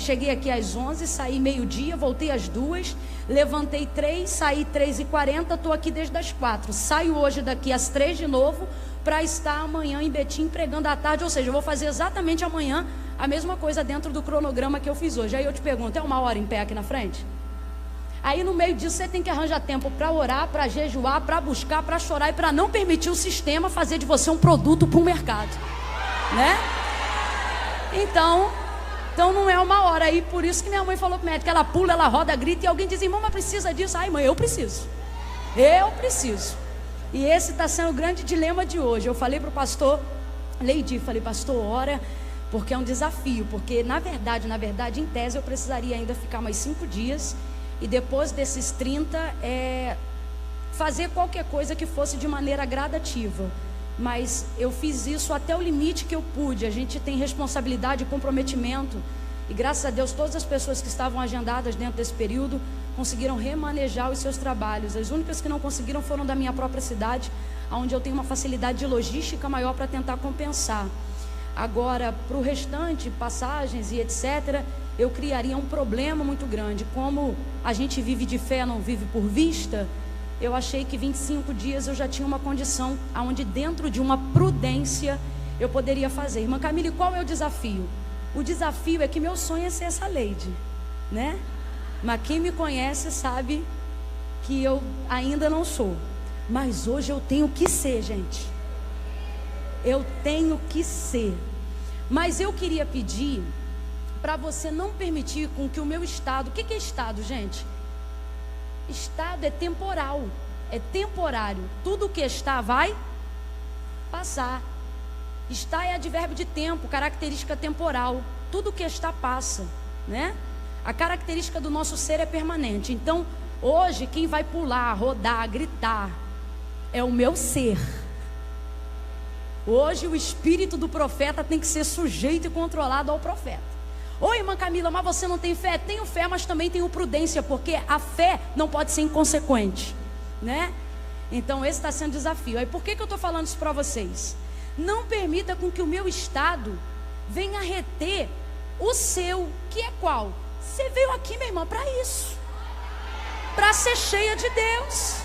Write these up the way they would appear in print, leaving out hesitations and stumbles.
cheguei aqui às 11, saí meio-dia, voltei às 2, levantei 3, saí 3h40, estou aqui desde as 4. Saio hoje daqui às 3 de novo, para estar amanhã em Betim pregando à tarde, ou seja, eu vou fazer exatamente amanhã a mesma coisa dentro do cronograma que eu fiz hoje. Aí eu te pergunto, é 1 hora em pé aqui na frente? Aí no meio disso você tem que arranjar tempo para orar, para jejuar, para buscar, para chorar e para não permitir o sistema fazer de você um produto para o mercado, né? Então não é 1 hora. Aí por isso que minha mãe falou para o médico, ela pula, ela roda, grita, e alguém diz, irmão, mas precisa disso? Ai mãe, eu preciso. E esse está sendo o grande dilema de hoje. Eu falei para o pastor Leidi, falei, pastor, ora, porque é um desafio, porque na verdade, em tese eu precisaria ainda ficar mais 5 dias, e depois desses 30, fazer qualquer coisa que fosse de maneira gradativa. Mas eu fiz isso até o limite que eu pude. A gente tem responsabilidade e comprometimento, e graças a Deus todas as pessoas que estavam agendadas dentro desse período conseguiram remanejar os seus trabalhos. As únicas que não conseguiram foram da minha própria cidade, onde eu tenho uma facilidade de logística maior para tentar compensar. Agora, para o restante, passagens e etc., eu criaria um problema muito grande. Como a gente vive de fé, não vive por vista, eu achei que 25 dias eu já tinha uma condição onde dentro de uma prudência eu poderia fazer. Irmã Camille, qual é o desafio? O desafio é que meu sonho é ser essa lady, né? Mas quem me conhece sabe que eu ainda não sou. Mas hoje eu tenho que ser, gente. Eu tenho que ser. Mas eu queria pedir para você não permitir com que o meu estado... O que é estado, gente? Estado é temporal, é temporário. Tudo que está vai passar. Está é advérbio de tempo, característica temporal. Tudo que está passa, né? A característica do nosso ser é permanente. Então, hoje, quem vai pular, rodar, gritar, é o meu ser. Hoje, o espírito do profeta tem que ser sujeito e controlado ao profeta. Oi, irmã Camila, mas você não tem fé? Tenho fé, mas também tenho prudência, porque a fé não pode ser inconsequente, né? Então, esse está sendo desafio. Aí, por que eu estou falando isso para vocês? Não permita com que o meu estado venha reter o seu, que é qual? Você veio aqui, minha irmã, para isso, para ser cheia de Deus.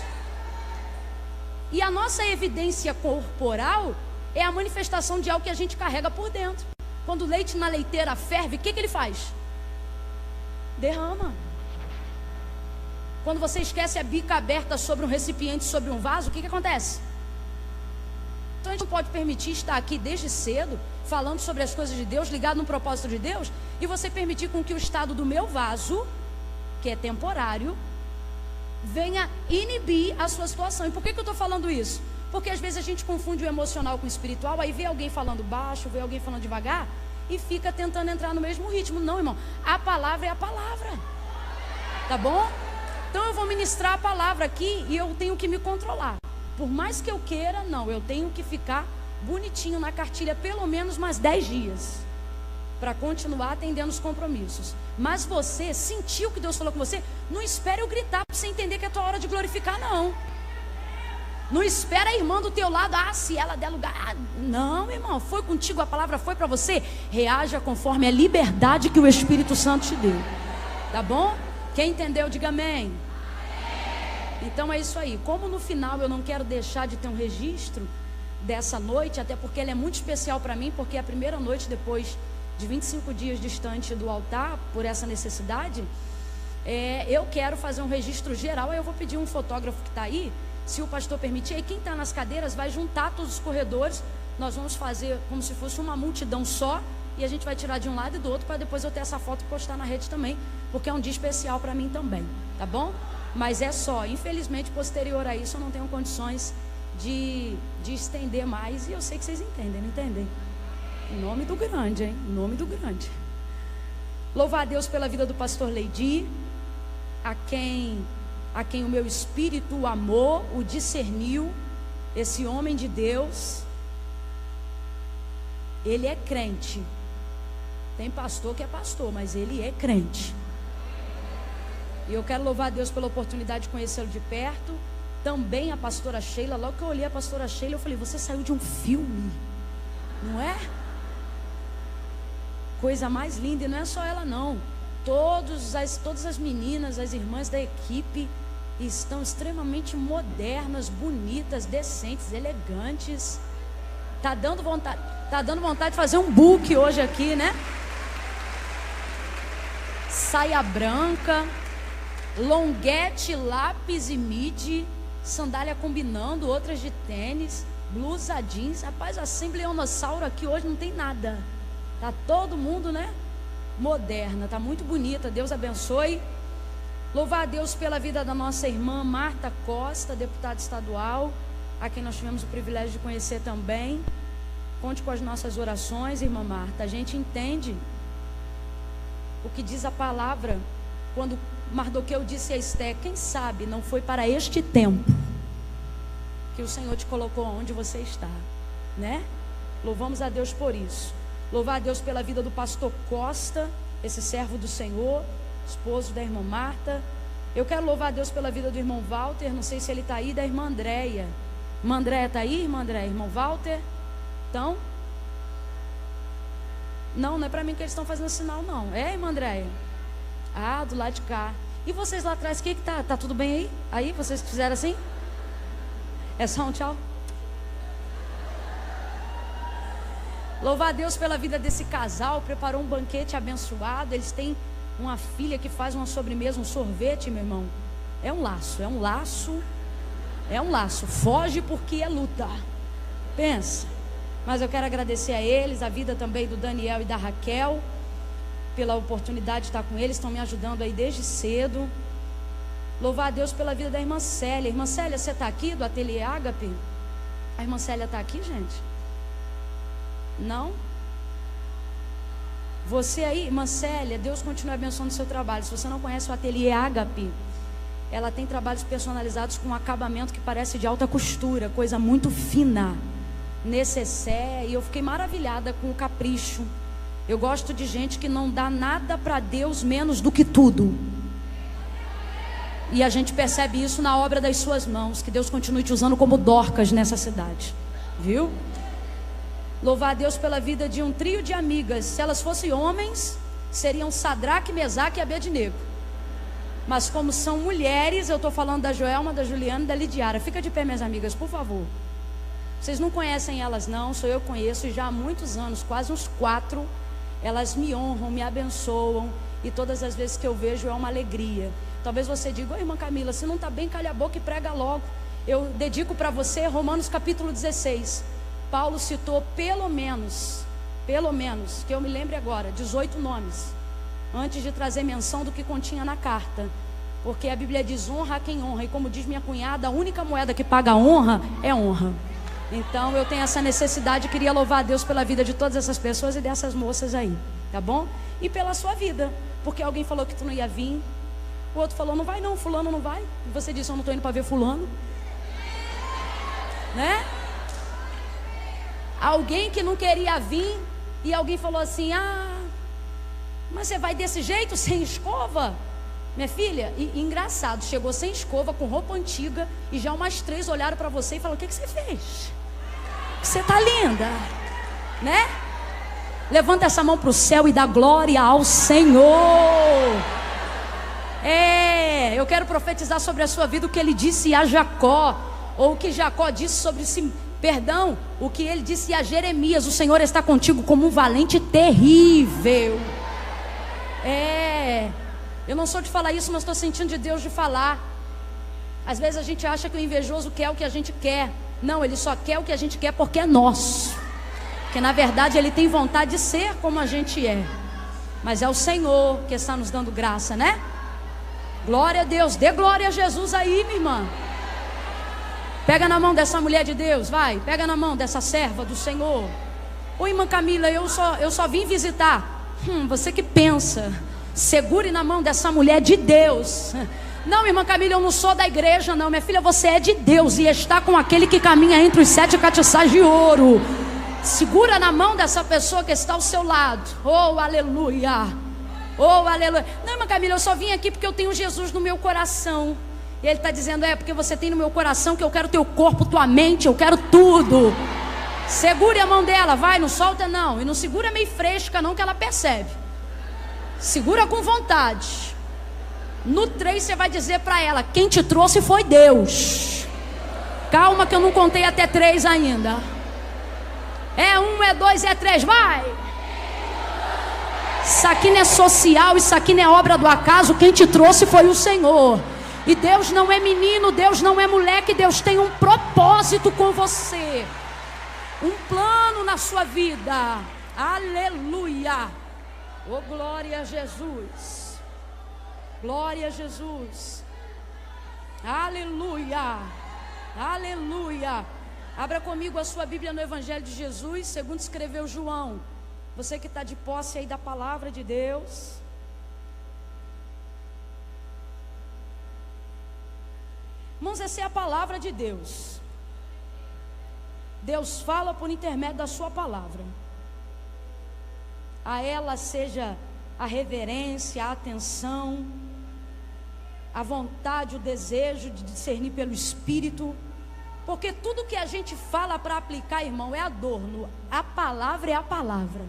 E a nossa evidência corporal é a manifestação de algo que a gente carrega por dentro. Quando o leite na leiteira ferve, o que ele faz? Derrama. Quando você esquece a bica aberta sobre um recipiente, sobre um vaso, o que acontece? Então a gente não pode permitir estar aqui desde cedo, falando sobre as coisas de Deus, ligado no propósito de Deus, e você permitir com que o estado do meu vaso, que é temporário, venha inibir a sua situação. E por que eu estou falando isso? Porque às vezes a gente confunde o emocional com o espiritual, aí vê alguém falando baixo, vê alguém falando devagar, e fica tentando entrar no mesmo ritmo. Não, irmão, a palavra é a palavra, tá bom? Então eu vou ministrar a palavra aqui e eu tenho que me controlar. Por mais que eu queira, não, eu tenho que ficar bonitinho na cartilha pelo menos mais 10 dias, para continuar atendendo os compromissos. Mas você sentiu que Deus falou com você, não espere eu gritar para você entender que é a tua hora de glorificar, não. Não espera a irmã do teu lado, se ela der lugar. Não, irmão, foi contigo, a palavra foi para você. Reaja conforme a liberdade que o Espírito Santo te deu. Tá bom? Quem entendeu, diga amém. Então é isso aí. Como no final eu não quero deixar de ter um registro dessa noite, até porque ela é muito especial para mim, porque é a primeira noite depois de 25 dias distante do altar, por essa necessidade, eu quero fazer um registro geral. Aí eu vou pedir um fotógrafo que está aí, se o pastor permitir, aí quem está nas cadeiras vai juntar todos os corredores, nós vamos fazer como se fosse uma multidão só, e a gente vai tirar de um lado e do outro, para depois eu ter essa foto e postar na rede também, porque é um dia especial para mim também, tá bom? Mas é só, infelizmente, posterior a isso eu não tenho condições de estender mais, e eu sei que vocês entendem, não entendem? Em nome do grande, hein? Em nome do grande. Louvar a Deus pela vida do pastor Leidi, a quem o meu espírito o amou, o discerniu, esse homem de Deus. Ele é crente. Tem pastor que é pastor, mas ele é crente. E eu quero louvar a Deus pela oportunidade de conhecê-lo de perto. Também a pastora Sheila. Logo que eu olhei a pastora Sheila, eu falei, você saiu de um filme, não é? coisa mais linda, e não é só ela não. Todas as meninas, as irmãs da equipe estão extremamente modernas, bonitas, decentes, elegantes. Tá dando vontade de fazer um book hoje aqui, né? Saia branca, longuete, lápis e midi, sandália combinando, outras de tênis, blusa jeans. Rapaz, a Assembleonossauro aqui hoje não tem nada. Tá todo mundo, né? Moderna, tá muito bonita. Deus abençoe. Louvar a Deus pela vida da nossa irmã Marta Costa, deputada estadual, a quem nós tivemos o privilégio de conhecer também. Conte com as nossas orações, irmã Marta. A gente entende o que diz a palavra quando Mardoqueu disse a Esté: quem sabe não foi para este tempo que o Senhor te colocou onde você está, né? Louvamos a Deus por isso. Louvar a Deus pela vida do pastor Costa, esse servo do Senhor, esposo da irmã Marta. Eu quero louvar a Deus pela vida do irmão Walter, não sei se ele está aí, da irmã Andréia. Irmã Andréia está aí, irmã Andréia? Irmão Walter? Então? Não é para mim que eles estão fazendo sinal, não. É, irmã Andréia? Ah, do lado de cá. E vocês lá atrás, o que tá? Tá tudo bem aí? Aí, vocês fizeram assim? É só um tchau? Louvar a Deus pela vida desse casal, preparou um banquete abençoado. Eles têm uma filha que faz uma sobremesa, um sorvete, meu irmão. É um laço, é um laço, é um laço. Foge porque é luta. Pensa. Mas eu quero agradecer a eles, a vida também do Daniel e da Raquel, pela oportunidade de estar com eles, estão me ajudando aí desde cedo. Louvar a Deus pela vida da irmã Célia. Irmã Célia, você está aqui do Ateliê Ágape? A irmã Célia está aqui, gente? Não? Você aí, irmã Célia, Deus continue abençoando o seu trabalho. Se você não conhece o Ateliê Ágape, ela tem trabalhos personalizados com um acabamento que parece de alta costura, coisa muito fina, necessaire. E eu fiquei maravilhada com o capricho. Eu gosto de gente que não dá nada para Deus menos do que tudo. E a gente percebe isso na obra das suas mãos. Que Deus continue te usando como Dorcas nessa cidade, viu? Louvar a Deus pela vida de um trio de amigas. Se elas fossem homens, seriam Sadraque, Mesaque e Abednego. Mas como são mulheres, eu estou falando da Joelma, da Juliana e da Lidiara. Fica de pé, minhas amigas, por favor. Vocês não conhecem elas não, sou eu que conheço, e já há muitos anos, quase uns 4. Elas me honram, me abençoam, e todas as vezes que eu vejo é uma alegria. Talvez você diga: ô irmã Camila, se não está bem, calha a boca e prega logo. Eu dedico para você Romanos capítulo 16. Paulo citou pelo menos, que eu me lembre agora, 18 nomes, antes de trazer menção do que continha na carta. Porque a Bíblia diz: honra a quem honra. E como diz minha cunhada, a única moeda que paga honra é honra. Então eu tenho essa necessidade, queria louvar a Deus pela vida de todas essas pessoas e dessas moças aí, tá bom? E pela sua vida, porque alguém falou que tu não ia vir, o outro falou: não vai não, fulano não vai. E você disse: eu não estou indo para ver fulano, né? Alguém que não queria vir, e alguém falou assim: ah, mas você vai desse jeito, sem escova? Minha filha, e engraçado, chegou sem escova, com roupa antiga, e já umas 3 olharam para você e falaram: o que você fez? Você está linda, né? Levanta essa mão para o céu e dá glória ao Senhor. Eu quero profetizar sobre a sua vida o que ele disse a Jacó, ou o que Jacó disse sobre si. Perdão, o que ele disse a Jeremias: o Senhor está contigo como um valente terrível. Eu não sou de falar isso, mas estou sentindo de Deus de falar. Às vezes a gente acha que o invejoso quer o que a gente quer. Não, ele só quer o que a gente quer porque é nosso. Porque na verdade ele tem vontade de ser como a gente é. Mas é o Senhor que está nos dando graça, né? Glória a Deus, dê glória a Jesus aí, minha irmã. Pega na mão dessa mulher de Deus, vai. Pega na mão dessa serva do Senhor. Ô irmã Camila, eu só vim visitar. Você que pensa. Segure na mão dessa mulher de Deus. Não, irmã Camila, eu não sou da igreja não. Minha filha, você é de Deus e está com aquele que caminha entre os 7 castiçais de ouro. Segura na mão dessa pessoa que está ao seu lado. Oh, aleluia. Oh, aleluia. Não, irmã Camila, eu só vim aqui porque eu tenho Jesus no meu coração. E ele está dizendo: porque você tem no meu coração que eu quero teu corpo, tua mente, eu quero tudo. Segure a mão dela, vai, não solta não. E não segura meio fresca não, que ela percebe. Segura com vontade. No 3 você vai dizer para ela: quem te trouxe foi Deus. Calma que eu não contei até 3 ainda. É 1, é 2, é 3, vai. Isso aqui não é social, isso aqui não é obra do acaso. Quem te trouxe foi o Senhor. E Deus não é menino, Deus não é moleque. Deus tem um propósito com você, um plano na sua vida. Aleluia. Oh, glória a Jesus. Glória a Jesus. Aleluia. Aleluia. Abra comigo a sua Bíblia no Evangelho de Jesus, segundo escreveu João. Você que está de posse aí da palavra de Deus. Irmãos, essa é a palavra de Deus. Deus fala por intermédio da sua palavra. A ela seja a reverência, a atenção, a vontade, o desejo de discernir pelo Espírito. Porque tudo que a gente fala para aplicar, irmão, é adorno. A palavra é a palavra.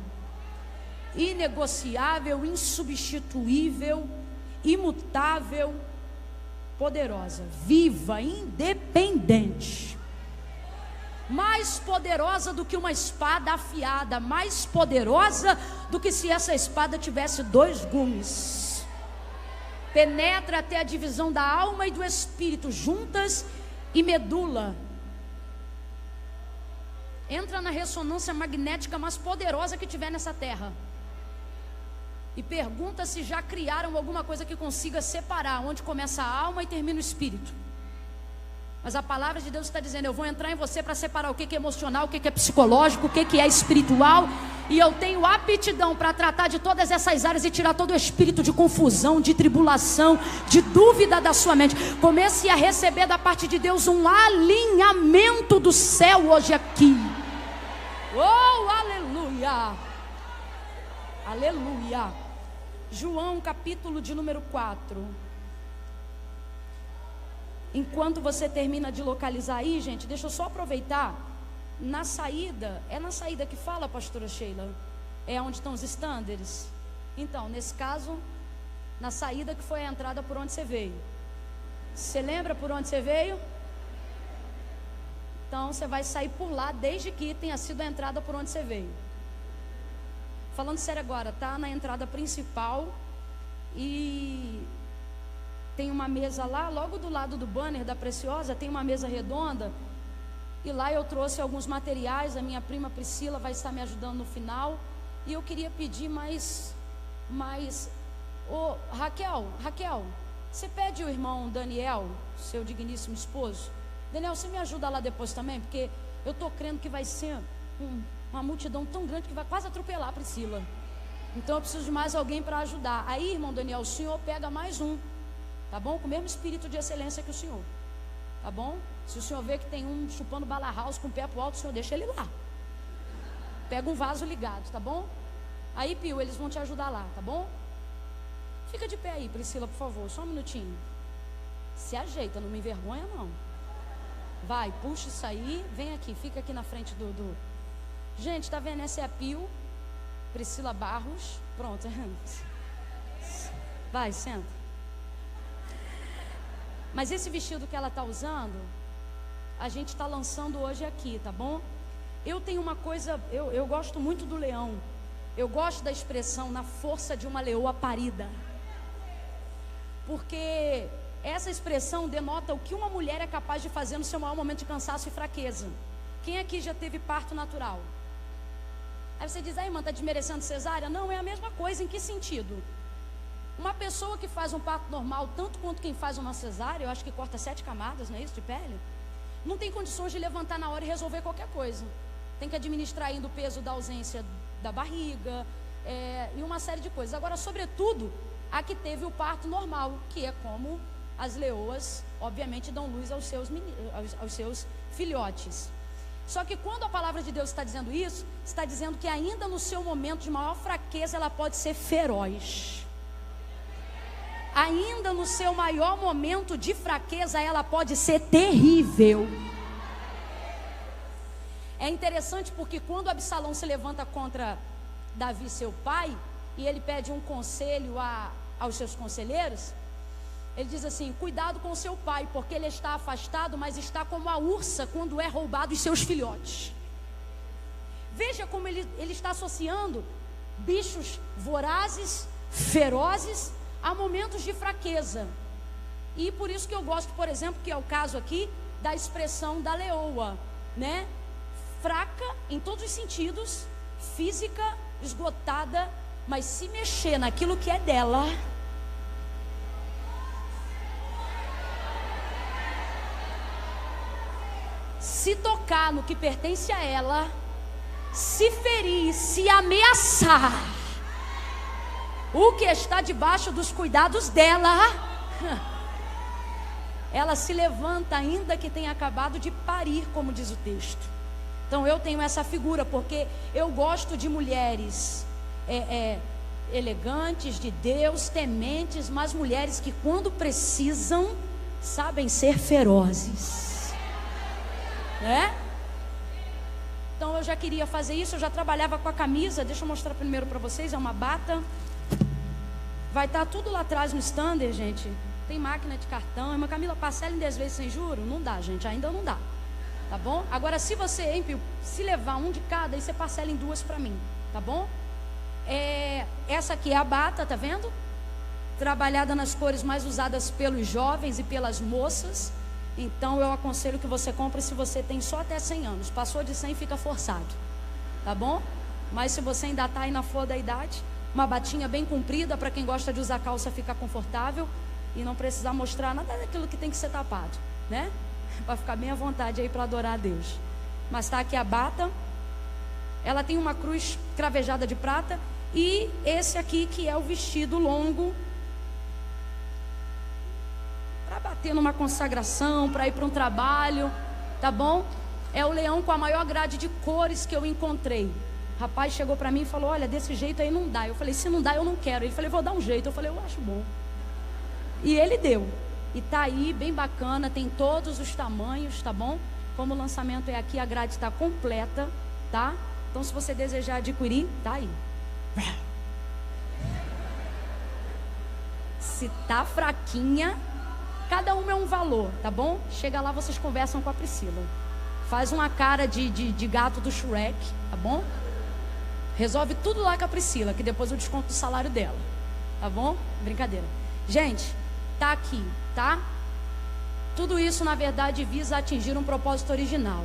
Inegociável, insubstituível, imutável, poderosa, viva, independente. Mais poderosa do que uma espada afiada, mais poderosa do que se essa espada tivesse 2 gumes. Penetra até a divisão da alma e do espírito, juntas e medula. Entra na ressonância magnética mais poderosa que tiver nessa terra. E pergunta se já criaram alguma coisa que consiga separar onde começa a alma e termina o espírito. Mas a palavra de Deus está dizendo: eu vou entrar em você para separar o que é emocional, o que é psicológico, o que é espiritual. E eu tenho aptidão para tratar de todas essas áreas e tirar todo o espírito de confusão, de tribulação, de dúvida da sua mente. Comece a receber da parte de Deus um alinhamento do céu hoje aqui. Oh, aleluia. Aleluia. João capítulo de número 4. Enquanto você termina de localizar aí, gente, deixa eu só aproveitar. Na saída, é na saída que fala, pastora Sheila? É onde estão os estándares? Então, nesse caso, na saída que foi a entrada por onde você veio. Você lembra por onde você veio? Então, você vai sair por lá, desde que tenha sido a entrada por onde você veio. Falando sério agora, tá na entrada principal e tem uma mesa lá, logo do lado do banner da Preciosa, tem uma mesa redonda. E lá eu trouxe alguns materiais, a minha prima Priscila vai estar me ajudando no final. E eu queria pedir mais... Ô, Raquel, você pede o irmão Daniel, seu digníssimo esposo. Daniel, você me ajuda lá depois também? Porque eu estou crendo que vai ser uma multidão tão grande que vai quase atropelar a Priscila. Então eu preciso de mais alguém para ajudar. Aí, irmão Daniel, o senhor pega mais um, tá bom? Com o mesmo espírito de excelência que o senhor, tá bom? Se o senhor vê que tem um chupando bala house com o pé pro alto, o senhor deixa ele lá. Pega um vaso ligado, tá bom? Aí, Pio, eles vão te ajudar lá, tá bom? Fica de pé aí, Priscila, por favor, só um minutinho. Se ajeita, não me envergonha não. Vai, puxa isso aí, vem aqui, fica aqui na frente do... Gente, tá vendo? Essa é a Pio, Priscila Barros. Pronto. Vai, senta. Mas esse vestido que ela está usando, a gente está lançando hoje aqui, tá bom? Eu tenho uma coisa, eu gosto muito do leão. Eu gosto da expressão na força de uma leoa parida. Porque essa expressão denota o que uma mulher é capaz de fazer no seu maior momento de cansaço e fraqueza. Quem aqui já teve parto natural? Aí você diz: irmã, está desmerecendo cesárea? Não, é a mesma coisa. Em que sentido? Uma pessoa que faz um parto normal, tanto quanto quem faz uma cesárea, eu acho que corta 7 camadas, não é isso, de pele, não tem condições de levantar na hora e resolver qualquer coisa. Tem que administrar ainda o peso da ausência da barriga, e uma série de coisas. Agora, sobretudo, a que teve o parto normal, que é como as leoas, obviamente, dão luz aos seus filhotes. Só que quando a palavra de Deus está dizendo isso, está dizendo que ainda no seu momento de maior fraqueza, ela pode ser feroz. Ainda no seu maior momento de fraqueza, ela pode ser terrível. É interessante porque quando Absalão se levanta contra Davi, seu pai, e ele pede um conselho aos seus conselheiros, ele diz assim: cuidado com seu pai, porque ele está afastado, mas está como a ursa quando é roubado os seus filhotes. Veja como ele está associando bichos vorazes, ferozes, a momentos de fraqueza. E por isso que eu gosto, por exemplo, que é o caso aqui da expressão da leoa, né? Fraca em todos os sentidos, física, esgotada, mas se mexer naquilo que é dela, se tocar no que pertence a ela, se ferir, se ameaçar o que está debaixo dos cuidados dela, ela se levanta, ainda que tenha acabado de parir, como diz o texto. Então eu tenho essa figura, porque eu gosto de mulheres elegantes, de Deus, tementes, mas mulheres que quando precisam, sabem ser ferozes, né? Então eu já queria fazer isso, eu já trabalhava com a camisa. Deixa eu mostrar primeiro para vocês, é uma bata. Vai estar tudo lá atrás no stander, gente. Tem máquina de cartão. Irmã Camila, parcela em 10 vezes sem juro? Não dá, gente, ainda não dá. Tá bom? Agora, se você, se levar um de cada, aí você parcela em 2 para mim, tá bom? Essa aqui é a bata, tá vendo? Trabalhada nas cores mais usadas pelos jovens e pelas moças. Então eu aconselho que você compre se você tem só até 100 anos. Passou de 100 fica forçado, tá bom? Mas se você ainda está aí na flor da idade, uma batinha bem comprida, para quem gosta de usar calça ficar confortável e não precisar mostrar nada daquilo que tem que ser tapado, né? Para ficar bem à vontade aí para adorar a Deus. Mas está aqui a bata. Ela tem uma cruz cravejada de prata. E esse aqui que é o vestido longo, para bater numa consagração, para ir para um trabalho, tá bom? É o leão com a maior grade de cores que eu encontrei. O rapaz chegou para mim e falou: olha, desse jeito aí não dá. Eu falei: se não dá, eu não quero. Ele falou: vou dar um jeito. Eu falei: eu acho bom. E ele deu. E tá aí, bem bacana, tem todos os tamanhos, tá bom? Como o lançamento é aqui, a grade está completa, tá? Então se você desejar adquirir, tá aí. Se tá fraquinha, cada uma é um valor, tá bom? Chega lá, vocês conversam com a Priscila. Faz uma cara de gato do Shrek, tá bom? Resolve tudo lá com a Priscila, que depois eu desconto do salário dela, tá bom? Brincadeira. Gente, tá aqui, tá? Tudo isso, na verdade, visa atingir um propósito original.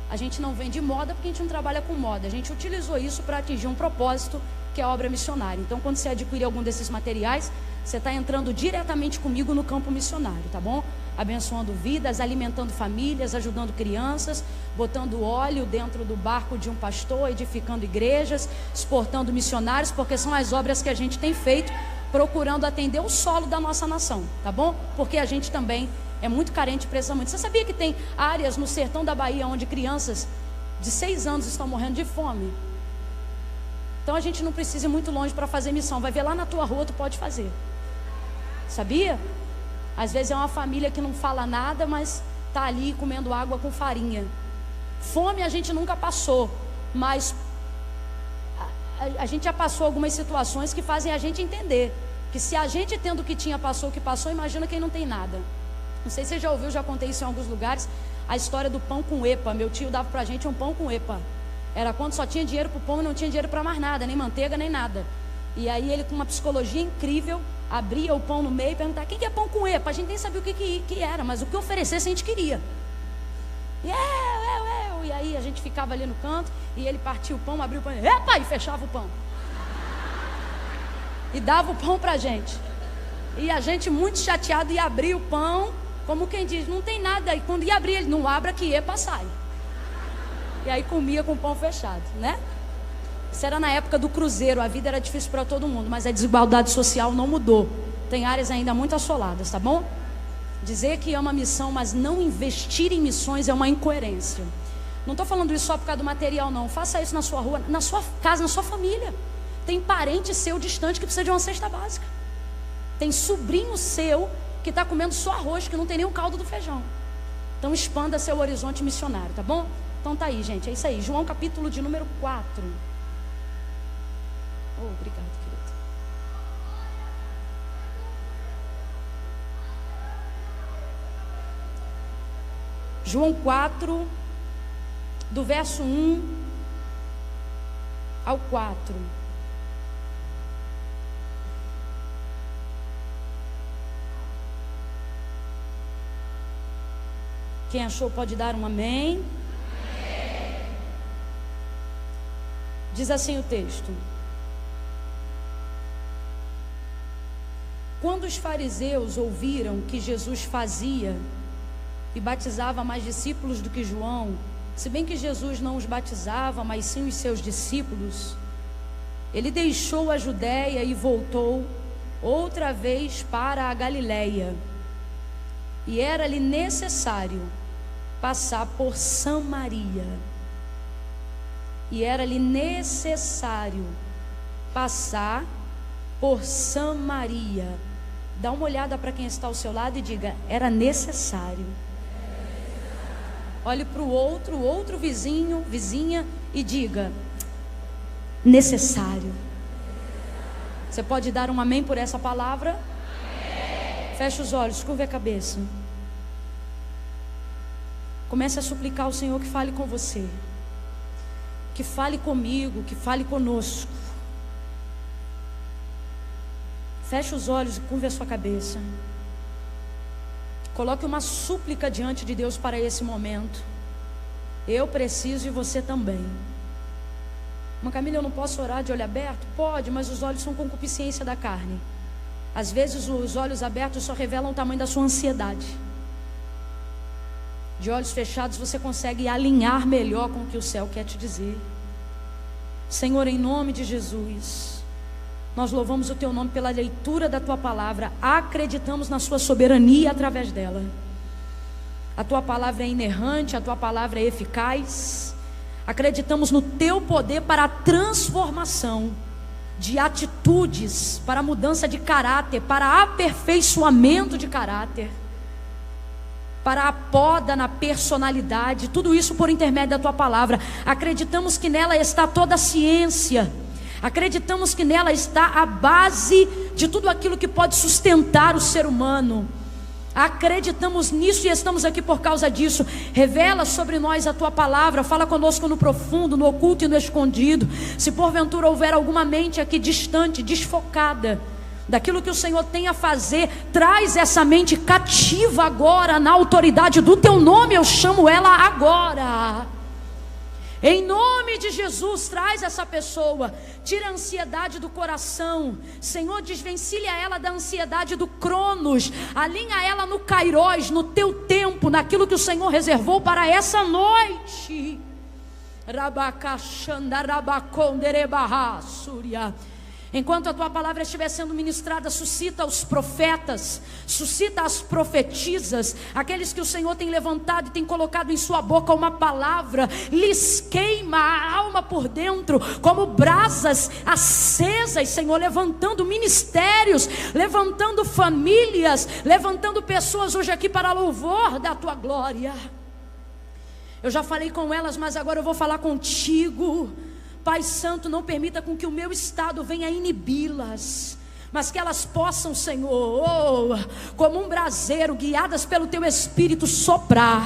A gente não vende moda porque a gente não trabalha com moda. A gente utilizou isso para atingir um propósito, que é a obra missionária. Então, quando você adquirir algum desses materiais, você está entrando diretamente comigo no campo missionário, tá bom? Abençoando vidas, alimentando famílias, ajudando crianças, botando óleo dentro do barco de um pastor, edificando igrejas, exportando missionários, porque são as obras que a gente tem feito, procurando atender o solo da nossa nação, tá bom? Porque a gente também é muito carente e precisa muito. Você sabia que tem áreas no sertão da Bahia onde crianças de 6 anos estão morrendo de fome? Então a gente não precisa ir muito longe para fazer missão. Vai ver lá na tua rua, tu pode fazer. Sabia? Às vezes é uma família que não fala nada, mas está ali comendo água com farinha. Fome a gente nunca passou, mas a gente já passou algumas situações que fazem a gente entender que se a gente tendo o que tinha passou o que passou, imagina quem não tem nada. Não sei se você já ouviu, já contei isso em alguns lugares, a história do pão com epa. Meu tio dava pra gente um pão com epa. Era quando só tinha dinheiro pro pão e não tinha dinheiro para mais nada, nem manteiga, nem nada. E aí ele, com uma psicologia incrível, abria o pão no meio e perguntava: o que é pão com epa? A gente nem sabia o que era, mas o que oferecesse a gente queria. E aí a gente ficava ali no canto, e ele partia o pão, abria o pão, epa, e fechava o pão. E dava o pão pra gente. E a gente muito chateado ia abrir o pão, como quem diz, não tem nada. E quando ia abrir, ele: não abra que epa sai. E aí comia com o pão fechado, né? Isso era na época do cruzeiro, a vida era difícil para todo mundo, mas a desigualdade social não mudou. Tem áreas ainda muito assoladas, tá bom? Dizer que ama a missão, mas não investir em missões é uma incoerência. Não estou falando isso só por causa do material, não. Faça isso na sua rua, na sua casa, na sua família. Tem parente seu distante que precisa de uma cesta básica. Tem sobrinho seu que está comendo só arroz, que não tem nem o caldo do feijão. Então expanda seu horizonte missionário, tá bom? Então tá aí, gente, é isso aí. João capítulo de número 4. Oh, obrigado, querido. João 4, do verso 1 ao 4. Quem achou pode dar um amém. Amém. Diz assim o texto: quando os fariseus ouviram que Jesus fazia e batizava mais discípulos do que João, se bem que Jesus não os batizava, mas sim os seus discípulos, ele deixou a Judéia e voltou outra vez para a Galileia. E era-lhe necessário passar por Samaria. E era-lhe necessário passar por Samaria. Dá uma olhada para quem está ao seu lado e diga: era necessário. Olhe para o outro vizinho, vizinha, e diga: necessário. Você pode dar um amém por essa palavra? Amém. Feche os olhos, curva a cabeça. Comece a suplicar ao Senhor que fale com você, que fale comigo, que fale conosco. Feche os olhos e curve a sua cabeça. Coloque uma súplica diante de Deus para esse momento. Eu preciso e você também. Mas Camila, eu não posso orar de olho aberto? Pode, mas os olhos são concupiscência da carne. Às vezes os olhos abertos só revelam o tamanho da sua ansiedade. De olhos fechados você consegue alinhar melhor com o que o céu quer te dizer. Senhor, em nome de Jesus, nós louvamos o Teu nome pela leitura da Tua palavra. Acreditamos na Sua soberania através dela. A Tua palavra é inerrante, a Tua palavra é eficaz. Acreditamos no Teu poder para a transformação de atitudes, para a mudança de caráter, para aperfeiçoamento de caráter, para a poda na personalidade, tudo isso por intermédio da Tua palavra. Acreditamos que nela está toda a ciência, acreditamos que nela está a base de tudo aquilo que pode sustentar o ser humano. Acreditamos nisso e estamos aqui por causa disso. Revela sobre nós a Tua palavra, fala conosco no profundo, no oculto e no escondido. Se porventura houver alguma mente aqui distante, desfocada daquilo que o Senhor tem a fazer, traz essa mente cativa agora, na autoridade do Teu nome, eu chamo ela agora. Em nome de Jesus, traz essa pessoa, tira a ansiedade do coração, Senhor, desvencilha ela da ansiedade do Cronos, alinha ela no Kairos, no Teu tempo, naquilo que o Senhor reservou para essa noite. Enquanto a Tua palavra estiver sendo ministrada, suscita os profetas, suscita as profetisas, aqueles que o Senhor tem levantado e tem colocado em sua boca uma palavra, lhes queima a alma por dentro, como brasas acesas, Senhor, levantando ministérios, levantando famílias, levantando pessoas hoje aqui para louvor da Tua glória. Eu já falei com elas, mas agora eu vou falar contigo. Pai Santo, não permita com que o meu estado venha inibi-las, mas que elas possam, Senhor, como um braseiro, guiadas pelo Teu Espírito, soprar.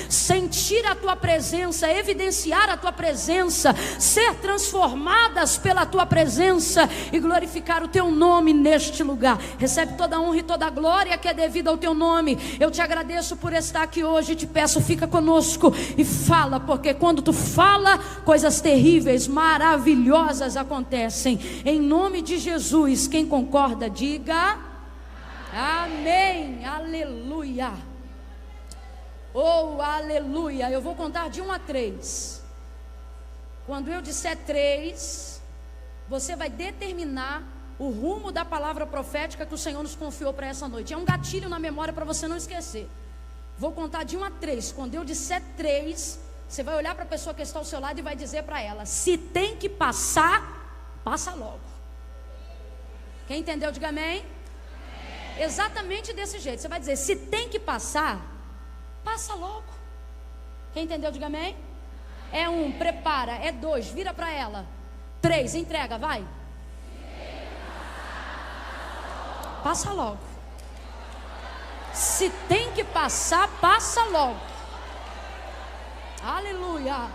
Sentir a Tua presença, evidenciar a Tua presença, ser transformadas pela Tua presença e glorificar o Teu nome neste lugar. Recebe toda a honra e toda a glória que é devida ao Teu nome. Eu te agradeço por estar aqui hoje e te peço, fica conosco e fala, porque quando Tu fala, coisas terríveis, maravilhosas acontecem. Em nome de Jesus, quem concorda, diga amém, aleluia. Oh, aleluia. Eu vou contar de 1 a 3. Quando eu disser 3, você vai determinar o rumo da palavra profética que o Senhor nos confiou para essa noite. É um gatilho na memória para você não esquecer. Vou contar de 1 a 3. Quando eu disser 3, você vai olhar para a pessoa que está ao seu lado e vai dizer para ela: se tem que passar, passa logo. Quem entendeu, diga amém. Exatamente desse jeito. Você vai dizer, se tem que passar, passa logo. Quem entendeu, diga amém. É 1, prepara. É 2, vira para ela. 3, entrega, vai. Passa logo. Se tem que passar, passa logo. Aleluia.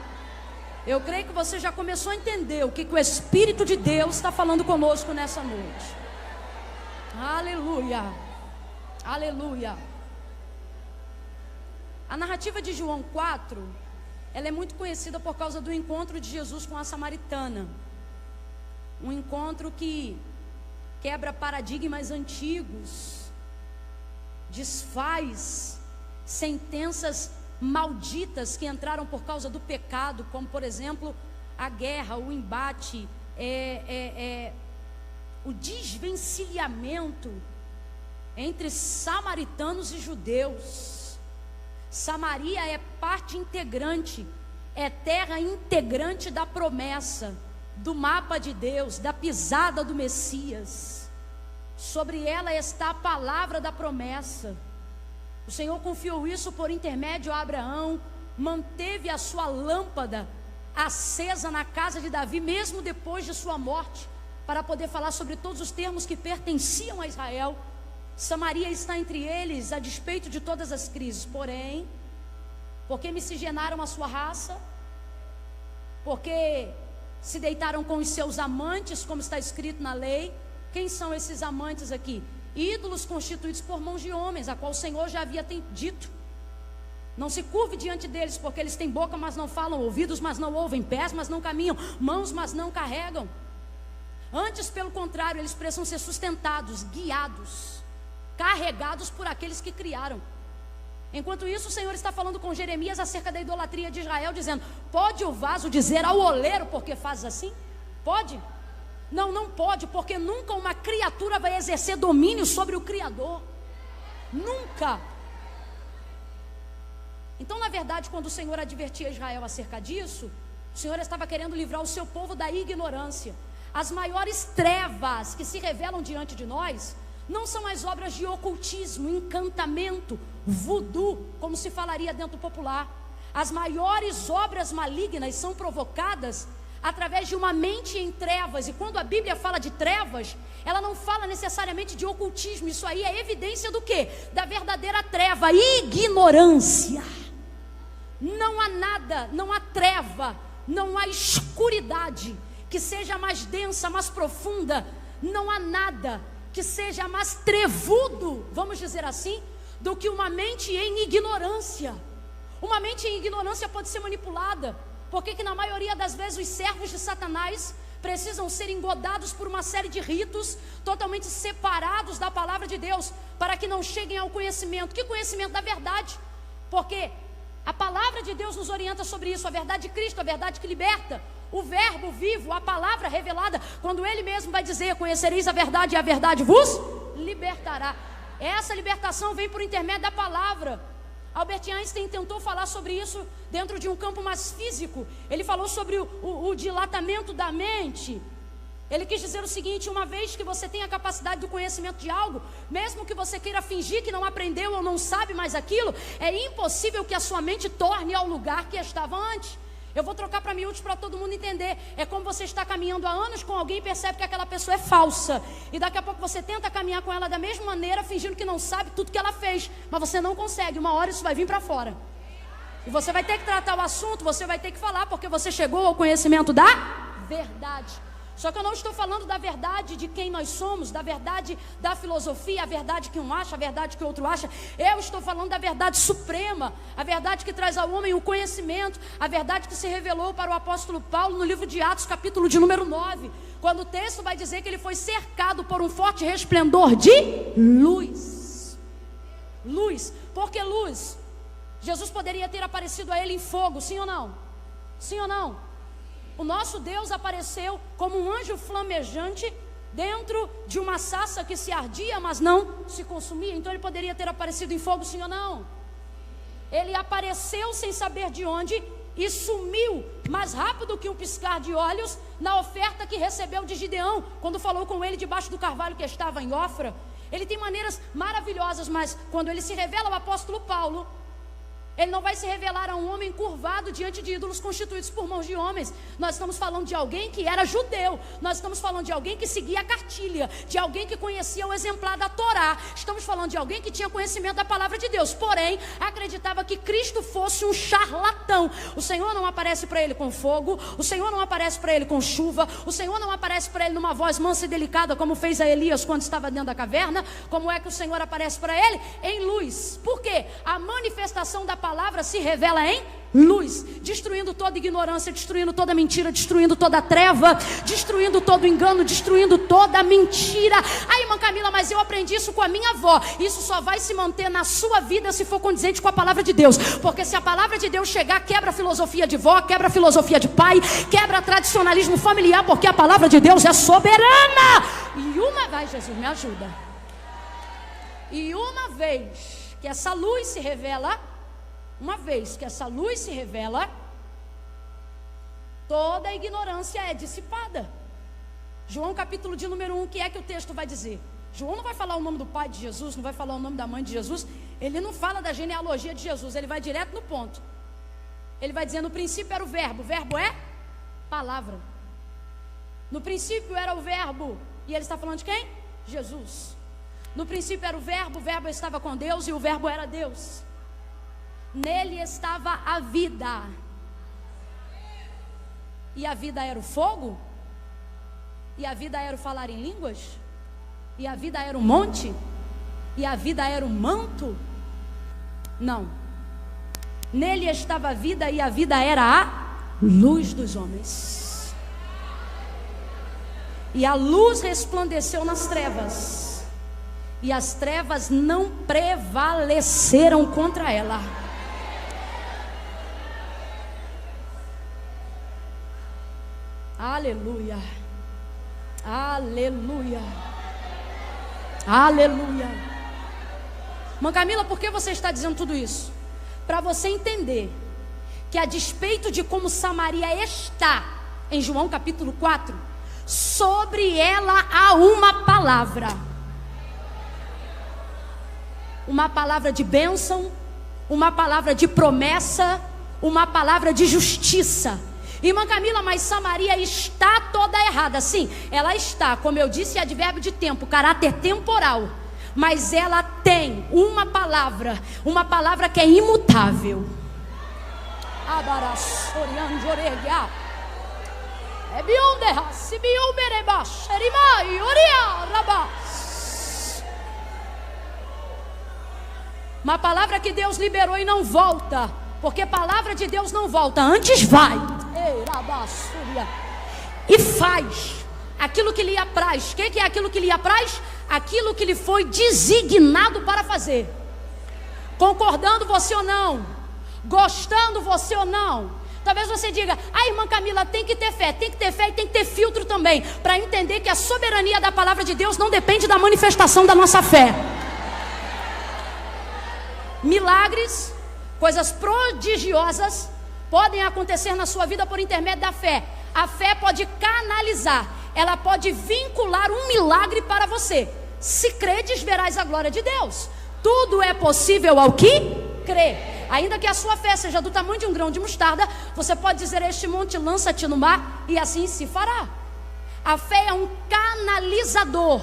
Eu creio que você já começou a entender o que o Espírito de Deus está falando conosco nessa noite. Aleluia. Aleluia. A narrativa de João 4, ela é muito conhecida por causa do encontro de Jesus com a samaritana. Um encontro que quebra paradigmas antigos, desfaz sentenças malditas que entraram por causa do pecado, como por exemplo a guerra, o embate, o desvencilhamento entre samaritanos e judeus. Samaria é parte integrante, é terra integrante da promessa, do mapa de Deus, da pisada do Messias. Sobre ela está a palavra da promessa. O Senhor confiou isso por intermédio a Abraão, manteve a sua lâmpada acesa na casa de Davi, mesmo depois de sua morte, para poder falar sobre todos os termos que pertenciam a Israel. Samaria está entre eles, a despeito de todas as crises. Porém, porque miscigenaram a sua raça, porque se deitaram com os seus amantes, como está escrito na lei. Quem são esses amantes aqui? Ídolos constituídos por mãos de homens, a qual o Senhor já havia dito: não se curve diante deles, porque eles têm boca, mas não falam, ouvidos, mas não ouvem, pés, mas não caminham, mãos, mas não carregam. Antes, pelo contrário, eles precisam ser sustentados, guiados, carregados por aqueles que criaram. Enquanto isso, o Senhor está falando com Jeremias acerca da idolatria de Israel, dizendo: pode o vaso dizer ao oleiro, porque fazes assim? Pode? Não, não pode, porque nunca uma criatura vai exercer domínio sobre o Criador. Nunca. Então, na verdade, quando o Senhor advertia Israel acerca disso, o Senhor estava querendo livrar o seu povo da ignorância. As maiores trevas que se revelam diante de nós não são as obras de ocultismo, encantamento, voodoo, como se falaria dentro do popular. As maiores obras malignas são provocadas através de uma mente em trevas. E quando a Bíblia fala de trevas, ela não fala necessariamente de ocultismo. Isso aí é evidência do quê? Da verdadeira treva, ignorância. Não há nada, não há treva, não há escuridade que seja mais densa, mais profunda. Não há nada que seja mais trevudo, vamos dizer assim, do que uma mente em ignorância. Uma mente em ignorância pode ser manipulada. Porque que na maioria das vezes os servos de Satanás precisam ser engodados por uma série de ritos totalmente separados da palavra de Deus, para que não cheguem ao conhecimento. Que conhecimento da verdade? Porque a palavra de Deus nos orienta sobre isso, a verdade de Cristo, a verdade que liberta, o verbo vivo, a palavra revelada, quando Ele mesmo vai dizer: conhecereis a verdade e a verdade vos libertará. Essa libertação vem por intermédio da palavra. Albert Einstein tentou falar sobre isso dentro de um campo mais físico. Ele falou sobre o dilatamento da mente. Ele quis dizer o seguinte: uma vez que você tem a capacidade do conhecimento de algo, mesmo que você queira fingir que não aprendeu ou não sabe mais aquilo, é impossível que a sua mente torne ao lugar que estava antes. Eu vou trocar para miúdos para todo mundo entender. É como você está caminhando há anos com alguém e percebe que aquela pessoa é falsa. E daqui a pouco você tenta caminhar com ela da mesma maneira, fingindo que não sabe tudo que ela fez. Mas você não consegue. Uma hora isso vai vir para fora. E você vai ter que tratar o assunto, você vai ter que falar, porque você chegou ao conhecimento da verdade. Só que eu não estou falando da verdade de quem nós somos, da verdade da filosofia, a verdade que um acha, a verdade que o outro acha. Eu estou falando da verdade suprema, a verdade que traz ao homem o conhecimento, a verdade que se revelou para o apóstolo Paulo no livro de Atos, capítulo de número 9, quando o texto vai dizer que ele foi cercado por um forte resplendor de luz. Luz. Por que luz? Jesus poderia ter aparecido a ele em fogo, sim ou não? Sim ou não? O nosso Deus apareceu como um anjo flamejante dentro de uma sarça que se ardia, mas não se consumia. Então ele poderia ter aparecido em fogo, sim ou não? Ele apareceu sem saber de onde e sumiu mais rápido que um piscar de olhos na oferta que recebeu de Gideão, quando falou com ele debaixo do carvalho que estava em Ofra. Ele tem maneiras maravilhosas, mas quando ele se revela ao apóstolo Paulo, ele não vai se revelar a um homem curvado diante de ídolos constituídos por mãos de homens. Nós estamos falando de alguém que era judeu. Nós estamos falando de alguém que seguia a cartilha, de alguém que conhecia o exemplar da Torá. Estamos falando de alguém que tinha conhecimento da palavra de Deus, porém acreditava que Cristo fosse um charlatão. O Senhor não aparece para ele com fogo, o Senhor não aparece para ele com chuva, o Senhor não aparece para ele numa voz mansa e delicada, como fez a Elias quando estava dentro da caverna. Como é que o Senhor aparece para ele? Em luz. Por quê? A manifestação da palavra se revela em luz, destruindo toda ignorância, destruindo toda mentira, destruindo toda treva, destruindo todo engano, destruindo toda mentira. Aí, irmã Camila, mas eu aprendi isso com a minha avó. Isso só vai se manter na sua vida se for condizente com a palavra de Deus. Porque se a palavra de Deus chegar, quebra a filosofia de vó, quebra a filosofia de pai, quebra tradicionalismo familiar, porque a palavra de Deus é soberana. Vai, Jesus, me ajuda. E uma vez que essa luz se revela, toda a ignorância é dissipada. João capítulo de número 1, o que é que o texto vai dizer? João não vai falar o nome do pai de Jesus, não vai falar o nome da mãe de Jesus. Ele não fala da genealogia de Jesus, ele vai direto no ponto. Ele vai dizer: no princípio era o verbo é palavra. No princípio era o verbo, e ele está falando de quem? Jesus. No princípio era o verbo estava com Deus, e o verbo era Deus. Nele estava a vida, e a vida era o fogo, e a vida era o falar em línguas, e a vida era o monte, e a vida era o manto. Não, nele estava a vida, e a vida era a luz dos homens, e a luz resplandeceu nas trevas, e as trevas não prevaleceram contra ela. Aleluia, aleluia, aleluia. Irmã Camila, por que você está dizendo tudo isso? Para você entender que a despeito de como Samaria está em João capítulo 4, sobre ela há uma palavra de bênção, uma palavra de promessa, uma palavra de justiça. Irmã Camila, mas Samaria está toda errada. Sim, ela está, como eu disse, advérbio de tempo, caráter temporal. Mas ela tem uma palavra que é imutável. Uma palavra que Deus liberou e não volta, porque palavra de Deus não volta, antes vai e faz aquilo que lhe apraz. O que é aquilo que lhe apraz? Aquilo que lhe foi designado para fazer. Concordando você ou não, gostando você ou não. Talvez você diga: irmã Camila, tem que ter fé e tem que ter filtro também, para entender que a soberania da palavra de Deus não depende da manifestação da nossa fé. Milagres, coisas prodigiosas podem acontecer na sua vida por intermédio da fé. A fé pode canalizar, ela pode vincular um milagre para você. Se credes, verás a glória de Deus. Tudo é possível ao que crê. Ainda que a sua fé seja do tamanho de um grão de mostarda, você pode dizer a este monte: lança-te no mar, e assim se fará. A fé é um canalizador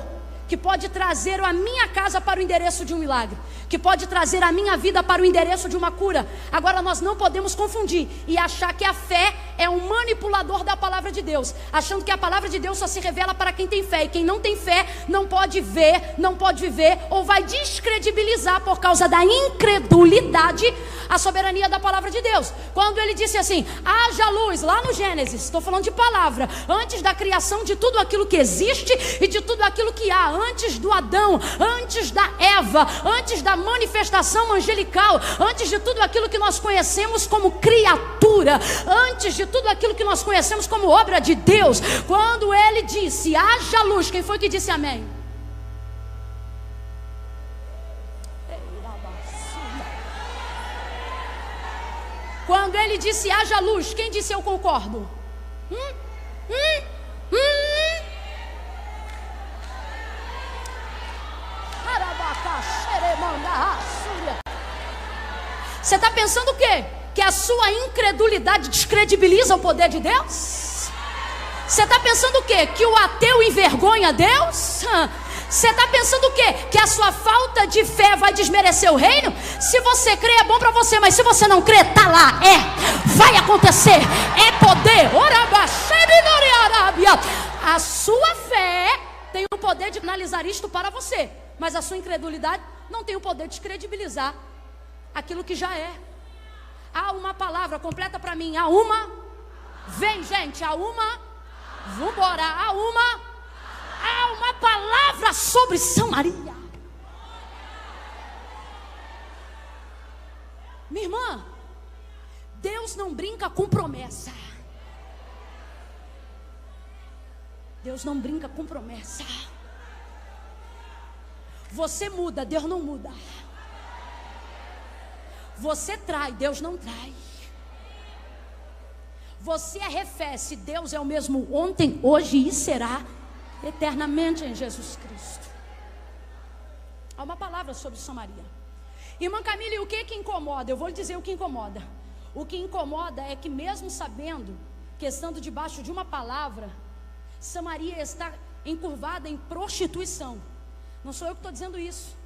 que pode trazer a minha casa para o endereço de um milagre, que pode trazer a minha vida para o endereço de uma cura. Agora, nós não podemos confundir e achar que a fé é um manipulador da palavra de Deus, achando que a palavra de Deus só se revela para quem tem fé, e quem não tem fé não pode ver, não pode viver, ou vai descredibilizar por causa da incredulidade a soberania da palavra de Deus. Quando ele disse assim: haja luz, lá no Gênesis, estou falando de palavra, antes da criação de tudo aquilo que existe e de tudo aquilo que há, antes do Adão, antes da Eva, antes da manifestação angelical, antes de tudo aquilo que nós conhecemos como criatura, antes de tudo aquilo que nós conhecemos como obra de Deus, quando ele disse haja luz, quem foi que disse amém? Quando ele disse haja luz, quem disse eu concordo? Você está pensando o quê? Que a sua incredulidade descredibiliza o poder de Deus? Você está pensando o quê? Que o ateu envergonha Deus? Você está pensando o quê? Que a sua falta de fé vai desmerecer o reino? Se você crê é bom para você, mas se você não crê, tá lá, vai acontecer, é poder. A sua fé tem o poder de analisar isto para você, mas a sua incredulidade não tem o poder de descredibilizar aquilo que já é. Há uma palavra, completa para mim, há uma, vem gente, há uma, vambora, há uma palavra sobre Samaria. Minha irmã, Deus não brinca com promessa. Deus não brinca com promessa. Você muda, Deus não muda. Você trai, Deus não trai. Você arrefece, Deus é o mesmo ontem, hoje e será eternamente em Jesus Cristo. Há uma palavra sobre Samaria. Irmã Camila, e o que incomoda? Eu vou lhe dizer o que incomoda. O que incomoda é que mesmo sabendo que estando debaixo de uma palavra, Samaria está encurvada em prostituição. Não sou eu que estou dizendo isso.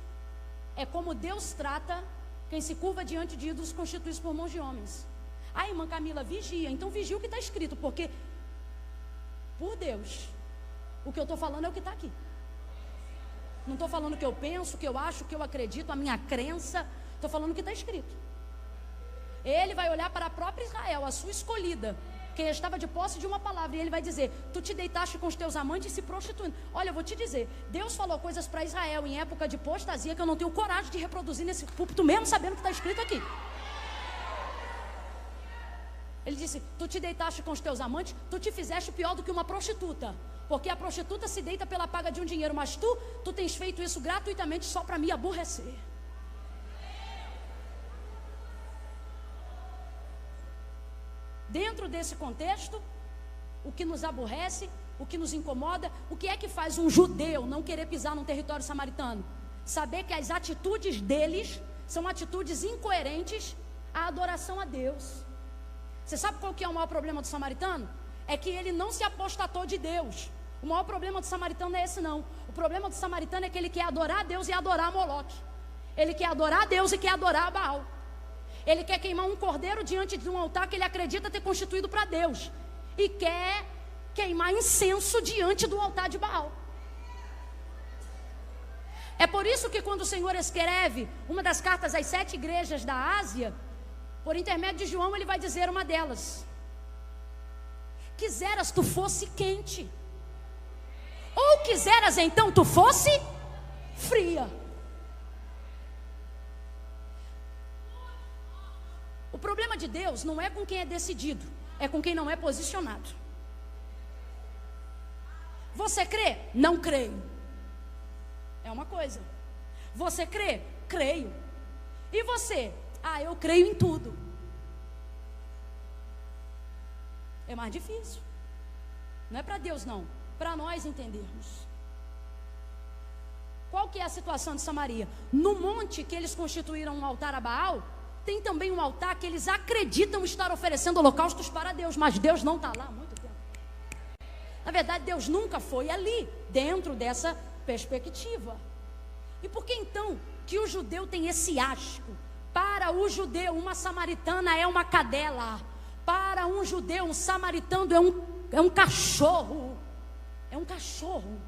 É como Deus trata quem se curva diante de ídolos constituídos por mãos de homens. Ah, irmã Camila, vigia. Então vigia o que está escrito, porque por Deus, o que eu estou falando é o que está aqui. Não estou falando o que eu penso, o que eu acho, o que eu acredito, a minha crença. Estou falando o que está escrito. Ele vai olhar para a própria Israel, a sua escolhida, quem estava de posse de uma palavra, e ele vai dizer: tu te deitaste com os teus amantes e se prostituindo. Olha, eu vou te dizer, Deus falou coisas para Israel em época de apostasia que eu não tenho coragem de reproduzir nesse púlpito, mesmo sabendo o que está escrito aqui. Ele disse: tu te deitaste com os teus amantes, tu te fizeste pior do que uma prostituta, porque a prostituta se deita pela paga de um dinheiro, mas tu tens feito isso gratuitamente só para me aborrecer. Dentro desse contexto, o que nos aborrece, o que nos incomoda, o que é que faz um judeu não querer pisar num território samaritano? Saber que as atitudes deles são atitudes incoerentes à adoração a Deus. Você sabe qual que é o maior problema do samaritano? É que ele não se apostatou de Deus. O maior problema do samaritano não é esse não. O problema do samaritano é que ele quer adorar a Deus e adorar a Moloque. Ele quer adorar a Deus e quer adorar a Baal. Ele quer queimar um cordeiro diante de um altar que ele acredita ter constituído para Deus. E quer queimar incenso diante do altar de Baal. É por isso que quando o Senhor escreve uma das cartas às 7 igrejas da Ásia, por intermédio de João, ele vai dizer uma delas: quiseras tu fosse quente, ou quiseras então tu fosse fria. O problema de Deus não é com quem é decidido, é com quem não é posicionado. Você crê? Não creio. É uma coisa. Você crê? Creio. E você? Ah, eu creio em tudo. É mais difícil. Não é para Deus não, para nós entendermos. Qual que é a situação de Samaria? No monte que eles constituíram um altar a Baal, tem também um altar que eles acreditam estar oferecendo holocaustos para Deus, mas Deus não está lá há muito tempo. Na verdade, Deus nunca foi ali, dentro dessa perspectiva. E por que então que o judeu tem esse asco? Para o judeu, uma samaritana é uma cadela. Para um judeu, um samaritano é um cachorro. É um cachorro.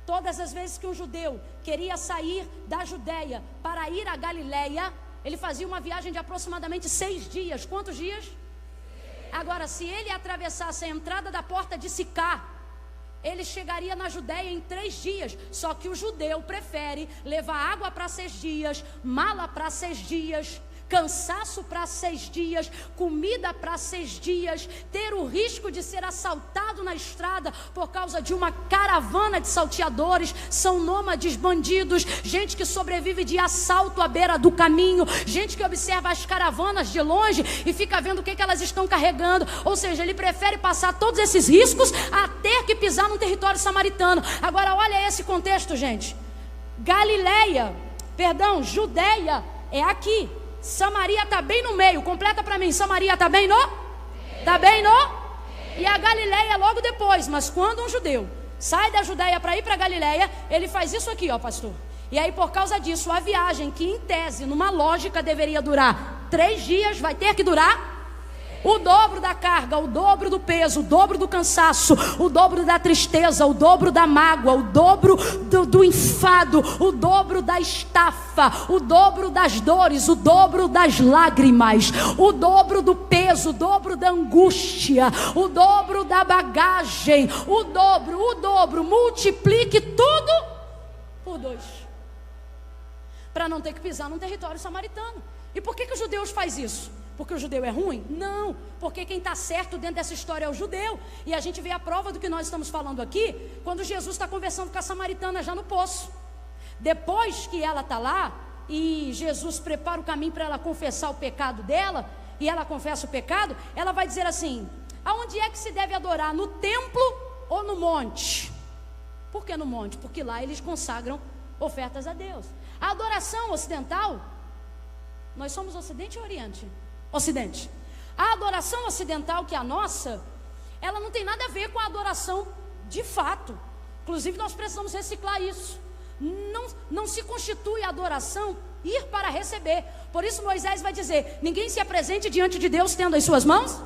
Todas as vezes que um judeu queria sair da Judeia para ir à Galileia, ele fazia uma viagem de aproximadamente 6 dias. Quantos dias? Agora, se ele atravessasse a entrada da porta de Sicar, ele chegaria na Judeia em 3 dias. Só que o judeu prefere levar água para 6 dias, mala para 6 dias, cansaço para 6 dias, comida para 6 dias, ter o risco de ser assaltado na estrada por causa de uma caravana de salteadores. São nômades, bandidos, gente que sobrevive de assalto à beira do caminho, gente que observa as caravanas de longe e fica vendo o que elas estão carregando. Ou seja, ele prefere passar todos esses riscos a ter que pisar num território samaritano. Agora olha esse contexto, gente. Judeia é aqui. Samaria está bem no meio. Completa para mim. Samaria está bem no? Está bem no? E a Galileia logo depois. Mas quando um judeu sai da Judéia para ir para a Galileia, ele faz isso aqui, ó, pastor. E aí, por causa disso, a viagem, que em tese, numa lógica, deveria durar 3 dias, vai ter que durar o dobro da carga, o dobro do peso, o dobro do cansaço, o dobro da tristeza, o dobro da mágoa, o dobro do enfado, o dobro da estafa, o dobro das dores, o dobro das lágrimas, o dobro do peso, o dobro da angústia, o dobro da bagagem, o dobro, multiplique tudo por 2, para não ter que pisar num território samaritano. E por que os judeus fazem isso? Porque o judeu é ruim? Não, porque quem está certo dentro dessa história é o judeu. E a gente vê a prova do que nós estamos falando aqui, quando Jesus está conversando com a samaritana já no poço. Depois que ela está lá, e Jesus prepara o caminho para ela confessar o pecado dela, e ela confessa o pecado, ela vai dizer assim: aonde é que se deve adorar? No templo ou no monte? Por que no monte? Porque lá eles consagram ofertas a Deus. A adoração ocidental, nós somos Ocidente ou Oriente? Ocidente. A adoração ocidental, que é a nossa, ela não tem nada a ver com a adoração de fato. Inclusive nós precisamos reciclar isso. Não se constitui a adoração ir para receber. Por isso Moisés vai dizer: ninguém se apresente diante de Deus tendo as suas mãos.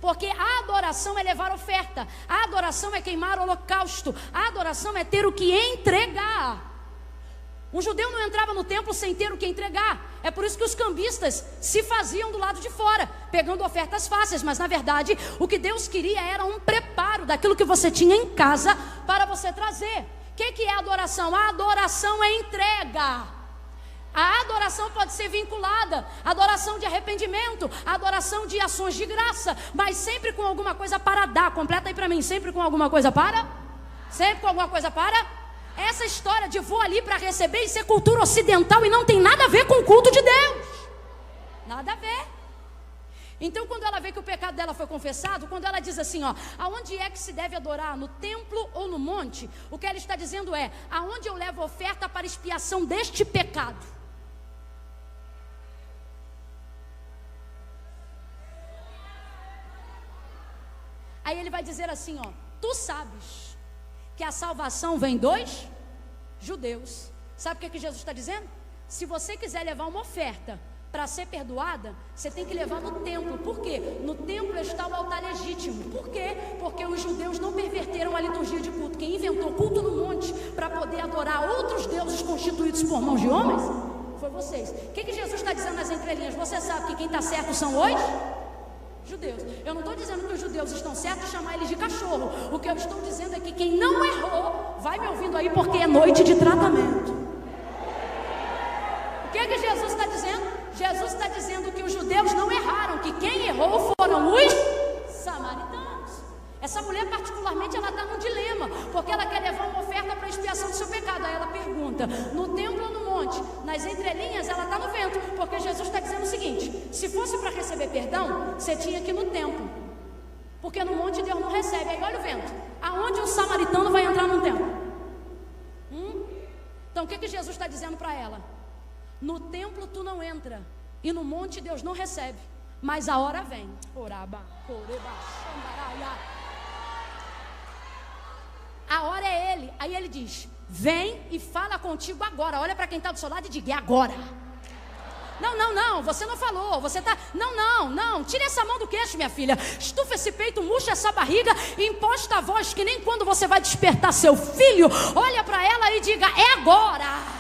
Porque a adoração é levar oferta, a adoração é queimar holocausto, a adoração é ter o que entregar. Um judeu não entrava no templo sem ter o que entregar. É por isso que os cambistas se faziam do lado de fora, pegando ofertas fáceis. Mas na verdade, o que Deus queria era um preparo daquilo que você tinha em casa para você trazer. O que é adoração? A adoração é entrega. A adoração pode ser vinculada à adoração de arrependimento, à adoração de ações de graça, mas sempre com alguma coisa para dar. Completa aí para mim. Sempre com alguma coisa para? Sempre com alguma coisa para? Essa história de vou ali para receber, isso é cultura ocidental e não tem nada a ver com o culto de Deus. Nada a ver. Então quando ela vê que o pecado dela foi confessado, quando ela diz assim, ó, aonde é que se deve adorar? No templo ou no monte? O que ela está dizendo é: aonde eu levo oferta para expiação deste pecado? Aí ele vai dizer assim, ó: tu sabes que a salvação vem dos judeus. Sabe o que Jesus está dizendo? Se você quiser levar uma oferta para ser perdoada, você tem que levar no templo. Por quê? No templo está o altar legítimo. Por quê? Porque os judeus não perverteram a liturgia de culto. Quem inventou culto no monte para poder adorar outros deuses constituídos por mãos de homens foi vocês. O que Jesus está dizendo nas entrelinhas? Você sabe que quem está certo são os judeus. Eu não estou dizendo que os judeus estão certos de chamar eles de cachorro. O que eu estou dizendo é que quem não errou, vai me ouvindo aí, porque é noite de tratamento. O que Jesus está dizendo? Jesus está dizendo que os judeus não erraram, que quem errou foram os samaritanos. Essa mulher particularmente, ela está num dilema, porque ela quer levar uma oferta para a expiação do seu pecado. Aí ela pergunta: no templo ou no monte? Nas entrelinhas ela está no vento, porque Jesus está dizendo o seguinte: se fosse para receber perdão, você tinha que ir no templo, porque no monte Deus não recebe. Aí olha o vento: aonde um samaritano vai entrar num templo? Então o que Jesus está dizendo para ela? No templo tu não entra, e no monte Deus não recebe, mas a hora vem. A hora é Ele. Aí Ele diz: vem e fala contigo agora. Olha para quem está do seu lado e diga: é agora. Não, você não falou. Você está... Não. Tire essa mão do queixo, minha filha. Estufa esse peito, murcha essa barriga e imposta a voz, que nem quando você vai despertar seu filho. Olha para ela e diga: é agora.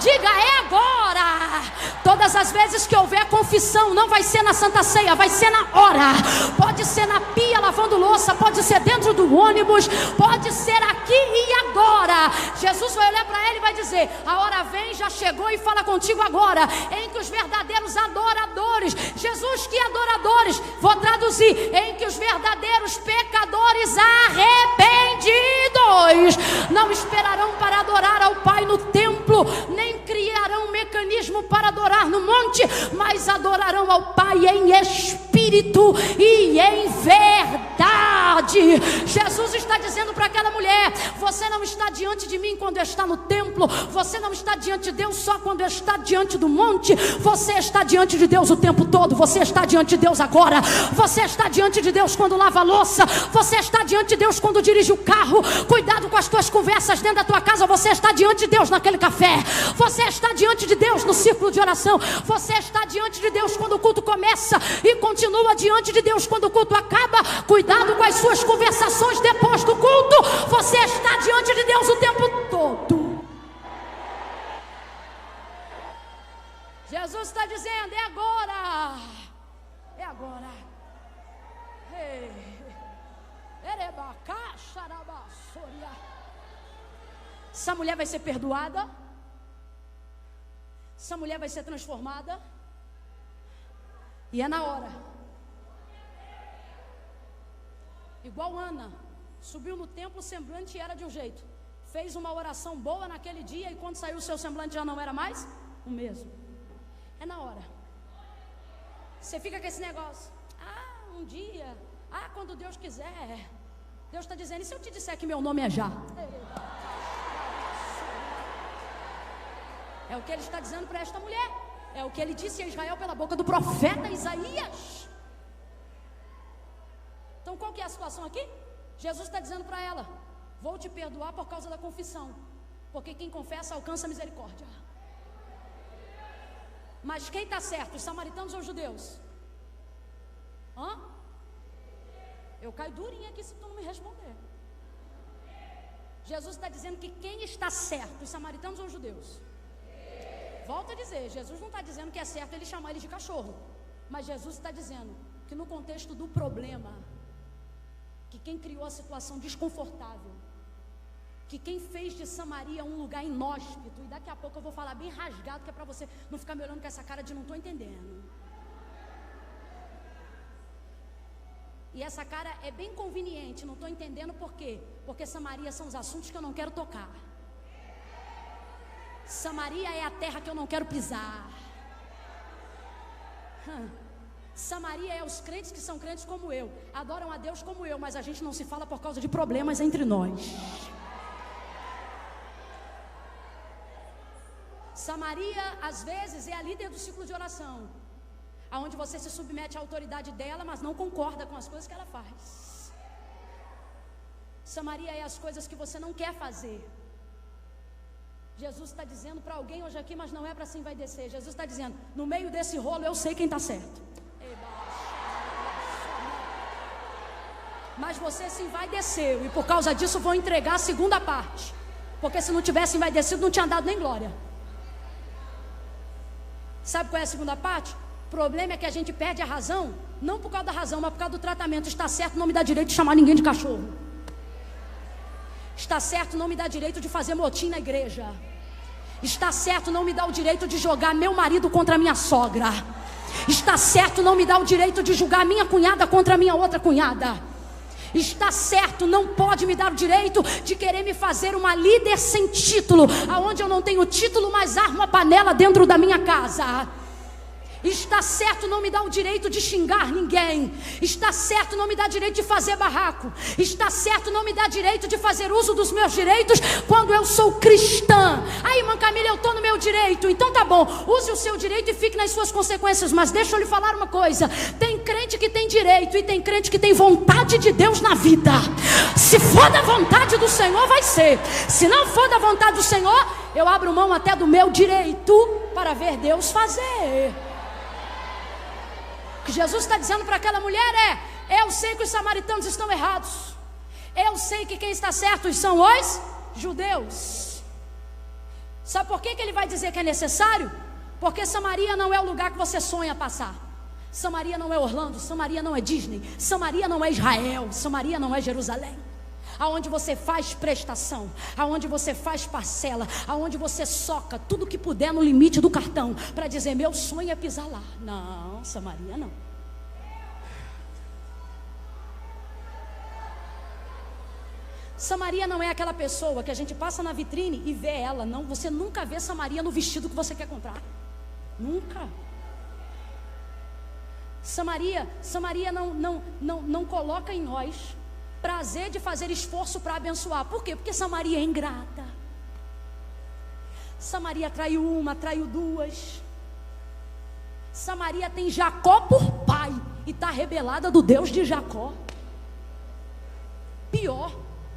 Diga: é agora. Todas as vezes que houver confissão, não vai ser na Santa Ceia, vai ser na hora. Pode ser na pia lavando louça, pode ser dentro do ônibus, pode ser aqui e agora. Jesus vai olhar para ela e vai dizer: a hora vem, já chegou e fala contigo agora, em que os verdadeiros adoradores, Jesus, que adoradores? Vou traduzir: em que os verdadeiros pecadores arrependidos não esperarão para adorar ao Pai no templo, nem criarão um mecanismo para adorar no monte, mas adorarão ao Pai em espírito e em verdade. autoridade. Jesus está dizendo para aquela mulher: você não está diante de mim quando está no templo, você não está diante de Deus só quando está diante do monte, você está diante de Deus o tempo todo. Você está diante de Deus agora, você está diante de Deus quando lava a louça, você está diante de Deus quando dirige o carro. Cuidado com as tuas conversas dentro da tua casa. Você está diante de Deus naquele café, você está diante de Deus no círculo de oração, você está diante de Deus quando o culto começa e continua diante de Deus quando o culto acaba. Cuidado com as suas conversações depois do culto. Você está diante de Deus o tempo todo. Jesus está dizendo: é agora, é agora. Essa mulher vai ser perdoada, essa mulher vai ser transformada, e é na hora. Igual Ana, subiu no templo, o semblante era de um jeito, fez uma oração boa naquele dia, e quando saiu o seu semblante já não era mais o mesmo. É na hora. Você fica com esse negócio: um dia, quando Deus quiser. Deus está dizendo: e se eu te disser que meu nome é já? É o que ele está dizendo para esta mulher, é o que ele disse a Israel pela boca do profeta Isaías. Então qual que é a situação aqui? Jesus está dizendo para ela: vou te perdoar por causa da confissão, porque quem confessa alcança a misericórdia. Mas quem está certo, os samaritanos ou os judeus? Eu caio durinha aqui se tu não me responder. Jesus está dizendo que quem está certo, os samaritanos ou os judeus? Volto a dizer, Jesus não está dizendo que é certo ele chamar eles de cachorro, mas Jesus está dizendo que no contexto do problema, que quem criou a situação desconfortável, que quem fez de Samaria um lugar inóspito, e daqui a pouco eu vou falar bem rasgado, que é para você não ficar me olhando com essa cara de não estou entendendo. E essa cara é bem conveniente, não estou entendendo por quê? Porque Samaria são os assuntos que eu não quero tocar. Samaria é a terra que eu não quero pisar. Samaria é os crentes que são crentes como eu, adoram a Deus como eu, mas a gente não se fala por causa de problemas entre nós. Samaria, às vezes, é a líder do ciclo de oração, aonde você se submete à autoridade dela, mas não concorda com as coisas que ela faz. Samaria é as coisas que você não quer fazer. Jesus está dizendo para alguém hoje aqui, mas não é para assim vai descer. Jesus está dizendo: no meio desse rolo eu sei quem está certo, mas você sim vai descer, e por causa disso vou entregar a segunda parte, porque se não tivesse vai descido não tinha dado nem glória. Sabe qual é a segunda parte? O problema é que a gente perde a razão, não por causa da razão, mas por causa do tratamento. Está certo não me dá direito de chamar ninguém de cachorro. Está certo não me dá direito de fazer motim na igreja. Está certo não me dá o direito de jogar meu marido contra a minha sogra. Está certo não me dá o direito de julgar a minha cunhada contra a minha outra cunhada. Está certo não pode me dar o direito de querer me fazer uma líder sem título, aonde eu não tenho título, mas armo a panela dentro da minha casa. Está certo não me dá o direito de xingar ninguém. Está certo não me dá direito de fazer barraco. Está certo não me dá direito de fazer uso dos meus direitos quando eu sou cristã. Aí, irmã Camila, eu estou no meu direito. Então tá bom, use o seu direito e fique nas suas consequências. Mas deixa eu lhe falar uma coisa: tem crente que tem direito e tem crente que tem vontade de Deus na vida. Se for da vontade do Senhor, vai ser. Se não for da vontade do Senhor, eu abro mão até do meu direito para ver Deus fazer. O que Jesus está dizendo para aquela mulher é: eu sei que os samaritanos estão errados, eu sei que quem está certo são os judeus. Sabe por que ele vai dizer que é necessário? Porque Samaria não é o lugar que você sonha passar. Samaria não é Orlando, Samaria não é Disney, Samaria não é Israel, Samaria não é Jerusalém. Aonde você faz prestação, aonde você faz parcela, aonde você soca tudo que puder no limite do cartão para dizer: meu sonho é pisar lá. Não, Samaria não. Samaria não é aquela pessoa que a gente passa na vitrine e vê ela. Não, você nunca vê Samaria no vestido que você quer comprar. Nunca. Samaria não coloca em nós prazer de fazer esforço para abençoar. Por quê? Porque Samaria é ingrata. Samaria traiu uma, traiu duas. Samaria tem Jacó por pai e está rebelada do Deus de Jacó. Pior,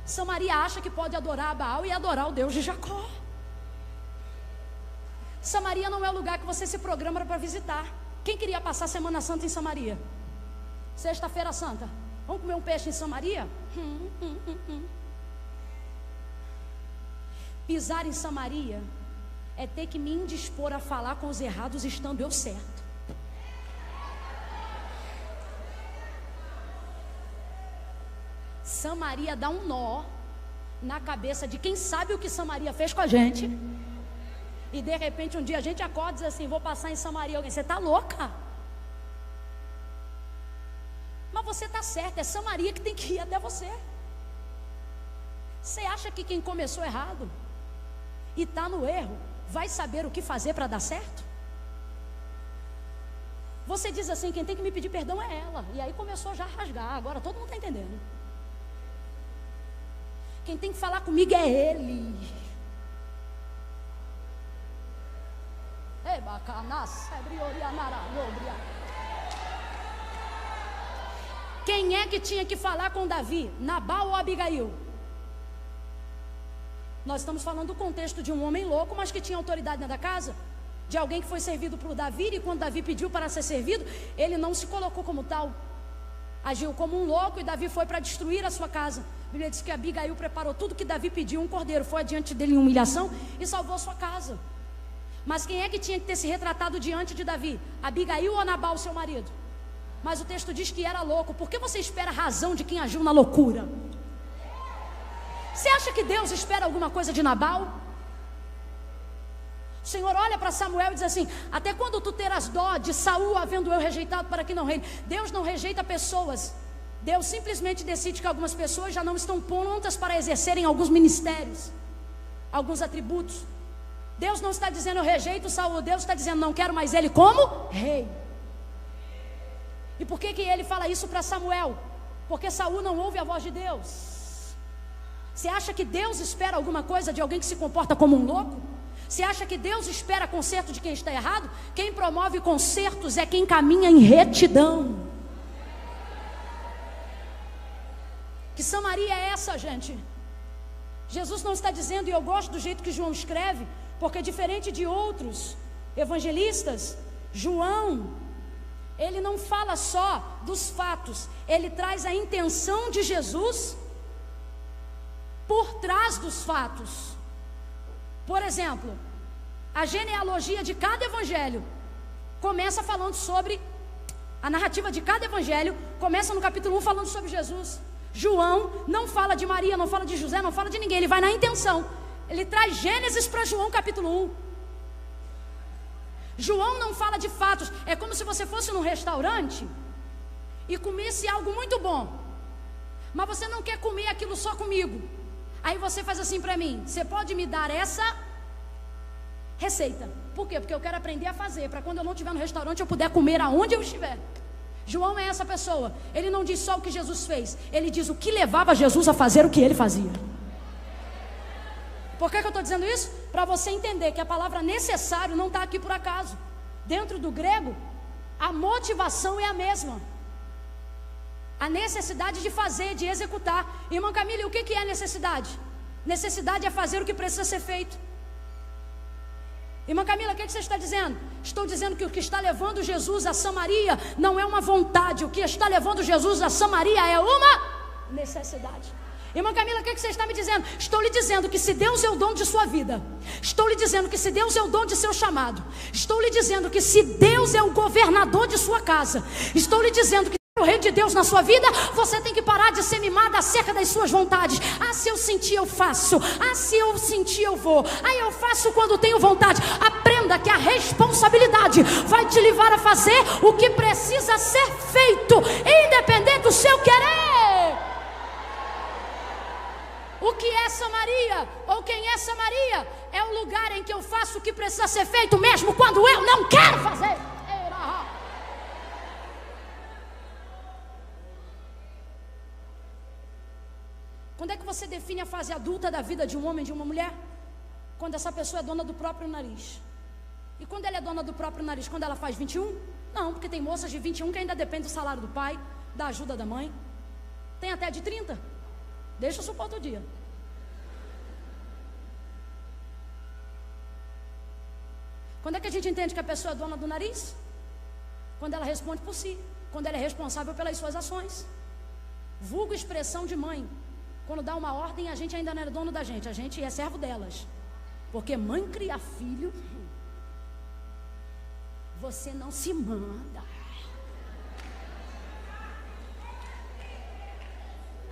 Samaria acha que pode adorar a Baal e adorar o Deus de Jacó. Samaria não é o lugar que você se programa para visitar. Quem queria passar Semana Santa em Samaria? Sexta-feira Santa. Vamos comer um peixe em Samaria? Pisar em Samaria é ter que me indispor a falar com os errados estando eu certo. Samaria dá um nó na cabeça de quem sabe o que Samaria fez com a gente. E de repente um dia a gente acorda e diz assim: vou passar em Samaria. Alguém, você está louca? Mas você está certa, é Samaria que tem que ir até você. Você acha que quem começou errado e está no erro vai saber o que fazer para dar certo? Você diz assim: quem tem que me pedir perdão é ela. E aí começou já a rasgar. Agora todo mundo está entendendo. Quem tem que falar comigo é ele. Quem é que tinha que falar com Davi? Nabal ou Abigail? Nós estamos falando do contexto de um homem louco, mas que tinha autoridade dentro da casa. De alguém que foi servido por Davi, e quando Davi pediu para ser servido, ele não se colocou como tal. Agiu como um louco e Davi foi para destruir a sua casa. A Bíblia diz que Abigail preparou tudo que Davi pediu, um cordeiro, foi adiante dele em humilhação e salvou a sua casa. Mas quem é que tinha que ter se retratado diante de Davi? Abigail ou Nabal, seu marido? Mas o texto diz que era louco. Por que você espera a razão de quem agiu na loucura? Você acha que Deus espera alguma coisa de Nabal? O Senhor olha para Samuel e diz assim: até quando tu terás dó de Saul, havendo eu rejeitado para que não reine? Deus não rejeita pessoas. Deus simplesmente decide que algumas pessoas já não estão prontas para exercerem alguns ministérios, alguns atributos. Deus não está dizendo eu rejeito Saul. Deus está dizendo não quero mais ele como rei. E por que ele fala isso para Samuel? Porque Saul não ouve a voz de Deus. Você acha que Deus espera alguma coisa de alguém que se comporta como um louco? Você acha que Deus espera conserto de quem está errado? Quem promove consertos é quem caminha em retidão. Que Samaria é essa, gente? Jesus não está dizendo, e eu gosto do jeito que João escreve, porque diferente de outros evangelistas, João, ele não fala só dos fatos, ele traz a intenção de Jesus por trás dos fatos. Por exemplo, a genealogia de cada evangelho começa falando sobre, a narrativa de cada evangelho começa no capítulo 1 falando sobre Jesus. João não fala de Maria, não fala de José, não fala de ninguém, ele vai na intenção. Ele traz Gênesis para João capítulo 1. João não fala de fatos. É como se você fosse num restaurante e comesse algo muito bom, mas você não quer comer aquilo só comigo. Aí você faz assim para mim: você pode me dar essa receita? Por quê? Porque eu quero aprender a fazer, para quando eu não estiver no restaurante eu puder comer aonde eu estiver. João é essa pessoa. Ele não diz só o que Jesus fez, ele diz o que levava Jesus a fazer o que ele fazia. Por que eu estou dizendo isso? Para você entender que a palavra necessário não está aqui por acaso. Dentro do grego, a motivação é a mesma. A necessidade de fazer, de executar. Irmã Camila, o que é necessidade? Necessidade é fazer o que precisa ser feito. Irmã Camila, o que você está dizendo? Estou dizendo que o que está levando Jesus a Samaria não é uma vontade. O que está levando Jesus a Samaria é uma necessidade. Irmã Camila, o que você está me dizendo? Estou lhe dizendo que se Deus é o dono de sua vida, estou lhe dizendo que se Deus é o dono de seu chamado, estou lhe dizendo que se Deus é o governador de sua casa, estou lhe dizendo que o reino de Deus na sua vida, você tem que parar de ser mimada acerca das suas vontades. Ah, se eu sentir eu faço. Ah, se eu sentir eu vou. Ah, eu faço quando tenho vontade. Aprenda que a responsabilidade vai te levar a fazer o que precisa ser feito, independente do seu querer. O que é Samaria? Ou quem é Samaria? É o lugar em que eu faço o que precisa ser feito, mesmo quando eu não quero fazer. Quando é que você define a fase adulta da vida de um homem e de uma mulher? Quando essa pessoa é dona do próprio nariz. E quando ela é dona do próprio nariz? Quando ela faz 21? Não, porque tem moças de 21 que ainda dependem do salário do pai, da ajuda da mãe. Tem até de 30. Deixa eu supor outro dia. Quando é que a gente entende que a pessoa é dona do nariz? Quando ela responde por si. Quando ela é responsável pelas suas ações. Vulgo expressão de mãe. Quando dá uma ordem, a gente ainda não é dono da gente. A gente é servo delas. Porque mãe cria filho, você não se manda.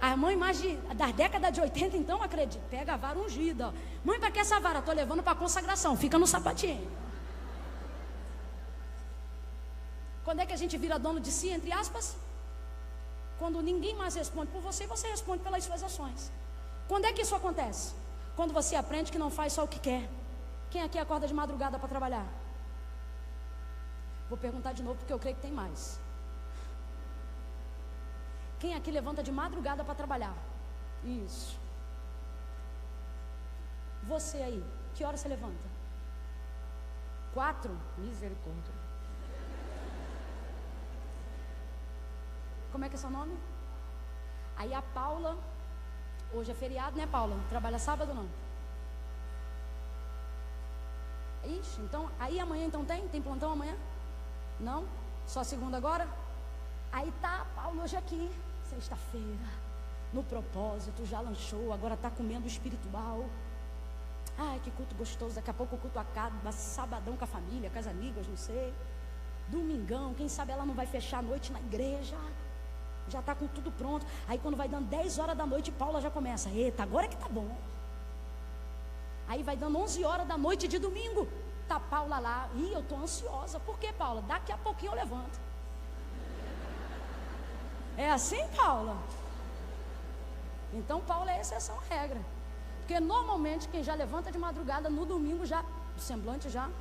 A mãe mais das décadas de 80, então, acredita, pega a vara ungida. Mãe, para que essa vara? Estou levando para a consagração, fica no sapatinho. Quando é que a gente vira dono de si, entre aspas? Quando ninguém mais responde por você, você responde pelas suas ações. Quando é que isso acontece? Quando você aprende que não faz só o que quer. Quem aqui acorda de madrugada para trabalhar? Vou perguntar de novo porque eu creio que tem mais. Quem aqui levanta de madrugada para trabalhar? Isso. Você aí, que hora você levanta? 4? Misericórdia. Como é que é seu nome? Aí a Paula, hoje é feriado, né, Paula? Trabalha sábado ou não? Ixi, então, aí amanhã então tem plantão amanhã? Não? Só segunda agora? Aí tá a Paula hoje aqui, sexta-feira, no propósito, já lanchou, agora tá comendo espiritual. Ai, que culto gostoso, daqui a pouco o culto acaba, sabadão com a família, com as amigas, não sei. Domingão, quem sabe ela não vai fechar a noite na igreja. Já está com tudo pronto. Aí quando vai dando 10 horas da noite, Paula já começa. Eita, agora é que tá bom. Aí vai dando 11 horas da noite de domingo. Tá Paula lá. Ih, eu tô ansiosa. Por quê, Paula? Daqui a pouquinho eu levanto. É assim, Paula? Então Paula é exceção à regra. Porque normalmente quem já levanta de madrugada no domingo já, o semblante já.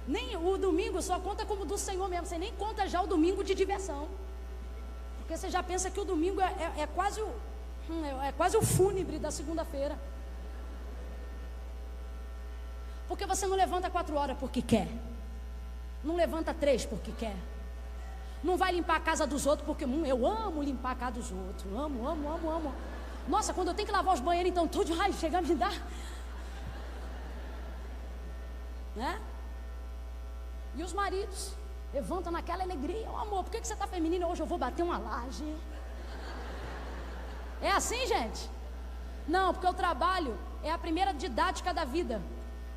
Nem o domingo só conta como do Senhor mesmo. Você nem conta já o domingo de diversão. Porque você já pensa que o domingo é quase o fúnebre da segunda-feira. Porque você não levanta 4 horas porque quer. Não levanta 3 porque quer. Não vai limpar a casa dos outros porque eu amo limpar a casa dos outros. Amo. Nossa, quando eu tenho que lavar os banheiros, então tudo, ai, chega a me dar. Né? E os maridos levantam naquela alegria. Oh, amor, por que você está feminina? Hoje eu vou bater uma laje. É assim, gente? Não, porque o trabalho é a primeira didática da vida.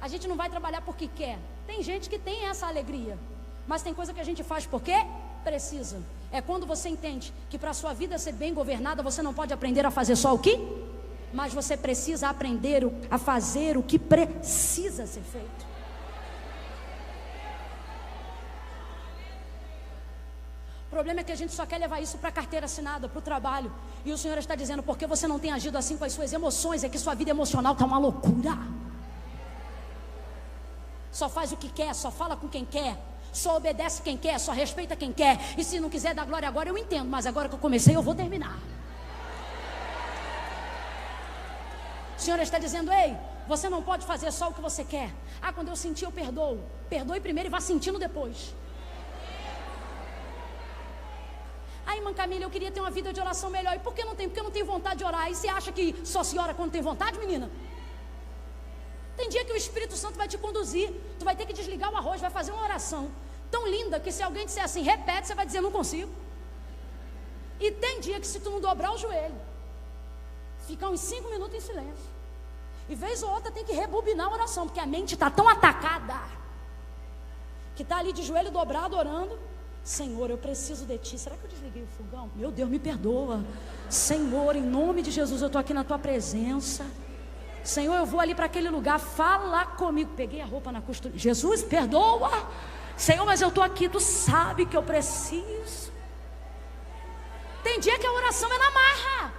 A gente não vai trabalhar porque quer. Tem gente que tem essa alegria. Mas tem coisa que a gente faz porque precisa. É quando você entende que para a sua vida ser bem governada, você não pode aprender a fazer só o que? Mas você precisa aprender a fazer o que precisa ser feito. O problema é que a gente só quer levar isso para a carteira assinada, para o trabalho. E o Senhor está dizendo, porque você não tem agido assim com as suas emoções, é que sua vida emocional está uma loucura. Só faz o que quer, só fala com quem quer, só obedece quem quer, só respeita quem quer. E se não quiser dar glória agora, eu entendo, mas agora que eu comecei, eu vou terminar. O Senhor está dizendo, ei, você não pode fazer só o que você quer. Ah, quando eu sentir, eu perdoo. Perdoe primeiro e vá sentindo depois. Ai, irmã Camila, eu queria ter uma vida de oração melhor. E por que não tem? Porque eu não tenho vontade de orar. E você acha que só se ora quando tem vontade, menina? Tem dia que o Espírito Santo vai te conduzir. Tu vai ter que desligar o arroz, vai fazer uma oração tão linda que se alguém disser assim, repete, você vai dizer, não consigo. E tem dia que se tu não dobrar o joelho, ficar uns 5 minutos em silêncio. E vez ou outra tem que rebobinar a oração, porque a mente está tão atacada, que está ali de joelho dobrado orando. Senhor, eu preciso de Ti. Será que eu desliguei o fogão? Meu Deus, me perdoa. Senhor, em nome de Jesus, eu estou aqui na Tua presença. Senhor, eu vou ali para aquele lugar, fala comigo. Peguei a roupa na costura. Jesus, perdoa. Senhor, mas eu estou aqui, Tu sabe que eu preciso. Tem dia que a oração é na marra.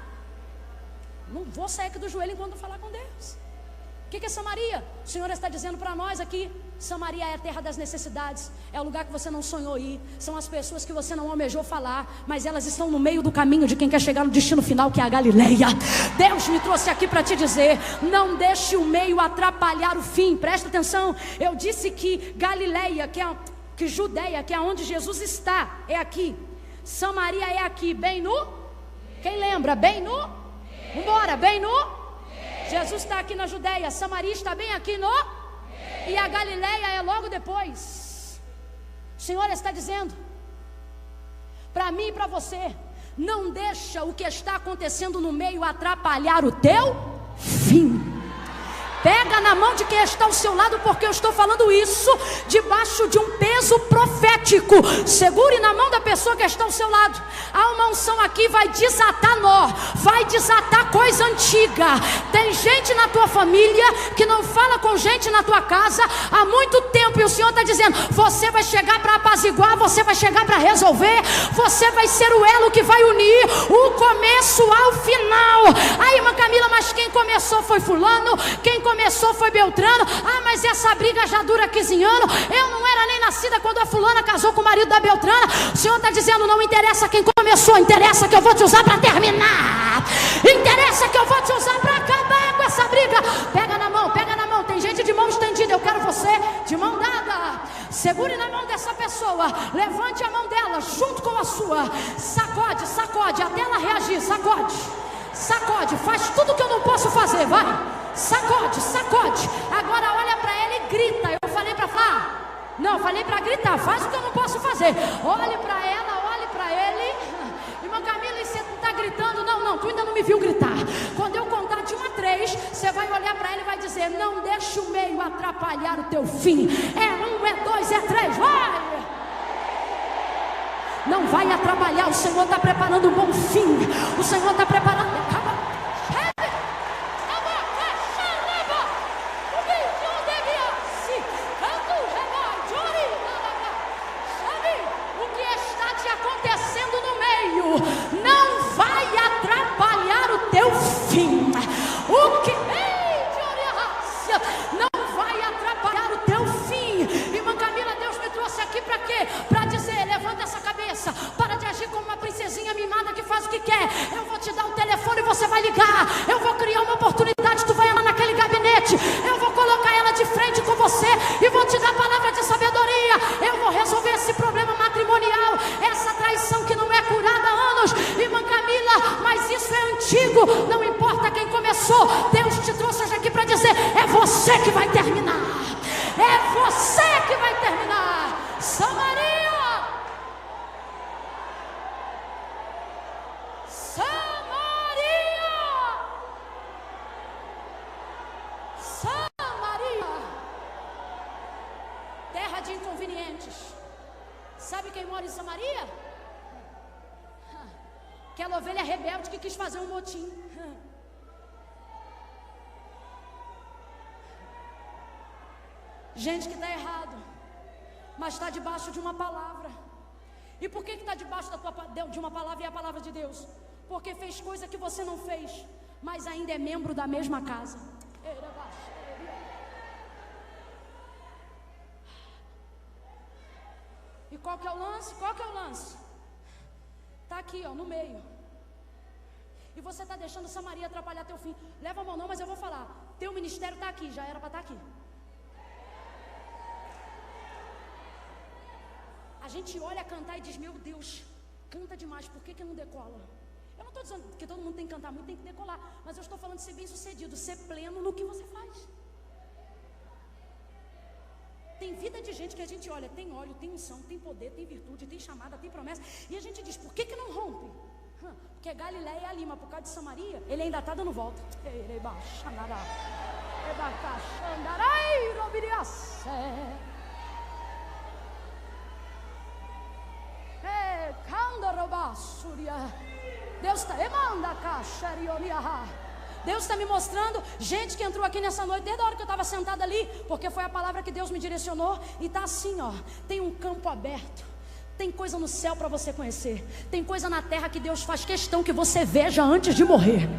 Não vou sair aqui do joelho enquanto eu falar com Deus. O que é Samaria? O Senhor está dizendo para nós aqui: Samaria é a terra das necessidades, é o lugar que você não sonhou ir, são as pessoas que você não almejou falar, mas elas estão no meio do caminho de quem quer chegar no destino final, que é a Galileia. Deus me trouxe aqui para te dizer: não deixe o meio atrapalhar o fim. Presta atenção, eu disse que Galileia, que Judeia, que é onde Jesus está, é aqui. Samaria é aqui, bem no... Quem lembra? Bem no... Vambora, bem no... Jesus está aqui na Judeia, Samaria está bem aqui no... E a Galileia é logo depois. O Senhor está dizendo para mim e para você: não deixa o que está acontecendo no meio atrapalhar o teu fim. Pega na mão de quem está ao seu lado, porque eu estou falando isso debaixo de um peso profético. Segure na mão da pessoa que está ao seu lado. Há uma unção aqui, vai desatar nó, vai desatar coisa antiga. Tem gente na tua família que não fala com gente na tua casa há muito tempo, e o Senhor está dizendo: você vai chegar para apaziguar, você vai chegar para resolver, você vai ser o elo que vai unir o começo ao final. Aí, irmã Camila, mas quem começou foi fulano, quem começou foi Beltrano. Ah, mas essa briga já dura 15 anos. Eu não era nem nascida quando a fulana casou com o marido da Beltrana. O Senhor está dizendo: não interessa quem começou, interessa que eu vou te usar para terminar. Interessa que eu vou te usar para acabar com essa briga. Pega na mão, pega na mão. Tem gente de mão estendida, eu quero você de mão dada. Segure na mão dessa pessoa, levante a mão dela junto com a sua. Sacode, sacode, até ela reagir. Sacode, sacode, faz tudo que eu não posso fazer, vai. Sacode, sacode. Agora olha para ela e grita. Eu falei para falar? Não, falei para gritar. Faz o que eu não posso fazer. Olhe para ela, olhe para ele. Irmã Camila, e você não está gritando? Não, tu ainda não me viu gritar. Quando eu contar de 1 a 3, você vai olhar para ela e vai dizer: não deixe o meio atrapalhar o teu fim. É 1, é 2, é 3, vai! Não vai atrapalhar. O Senhor está preparando um bom fim. O Senhor está preparando... Não vai atrapalhar o teu fim. O que não vai atrapalhar o teu fim. Irmã Camila, Deus me trouxe aqui para quê? Para dizer: levanta essa cabeça, para de agir como uma princesinha mimada que faz o que quer. Eu vou te dar um telefone e você vai ligar. Eu vou criar uma oportunidade, tu vai andar naquele gabinete. Eu vou colocar ela de frente com você e vou te dar palavra de sabedoria. Eu vou resolver esse problema matrimonial, essa traição que não é curada há anos. Irmã Camila, mas isso é antigo. Não importa quem começou, Deus te trouxe hoje aqui para dizer: é você que vai terminar. É você que vai terminar. Samaria, Samaria, Samaria, terra de inconvenientes. Sabe quem mora em Samaria? Aquela ovelha rebelde que quis fazer um motim. Gente que está errado, mas está debaixo de uma palavra. E por que está debaixo de uma palavra? E a palavra de Deus? Porque fez coisa que você não fez, mas ainda é membro da mesma casa. E qual que é o lance? Qual que é o lance? Está aqui, ó, no meio. E você está deixando Samaria atrapalhar teu fim. Leva a mão não, mas eu vou falar. Teu ministério está aqui, já era para estar aqui. A gente olha cantar e diz: meu Deus, canta demais, por que não decola? Eu não estou dizendo que todo mundo tem que cantar muito, tem que decolar. Mas eu estou falando de ser bem sucedido, ser pleno no que você faz. Tem vida de gente que a gente olha, tem óleo, tem unção, tem poder, tem virtude, tem chamada, tem promessa. E a gente diz: por que não rompe? Porque Galileia é ali, mas por causa de Samaria, ele ainda está dando volta. Deus está me mostrando gente que entrou aqui nessa noite desde a hora que eu estava sentada ali, porque foi a palavra que Deus me direcionou. E está assim, ó, tem um campo aberto, tem coisa no céu para você conhecer, tem coisa na terra que Deus faz questão que você veja antes de morrer.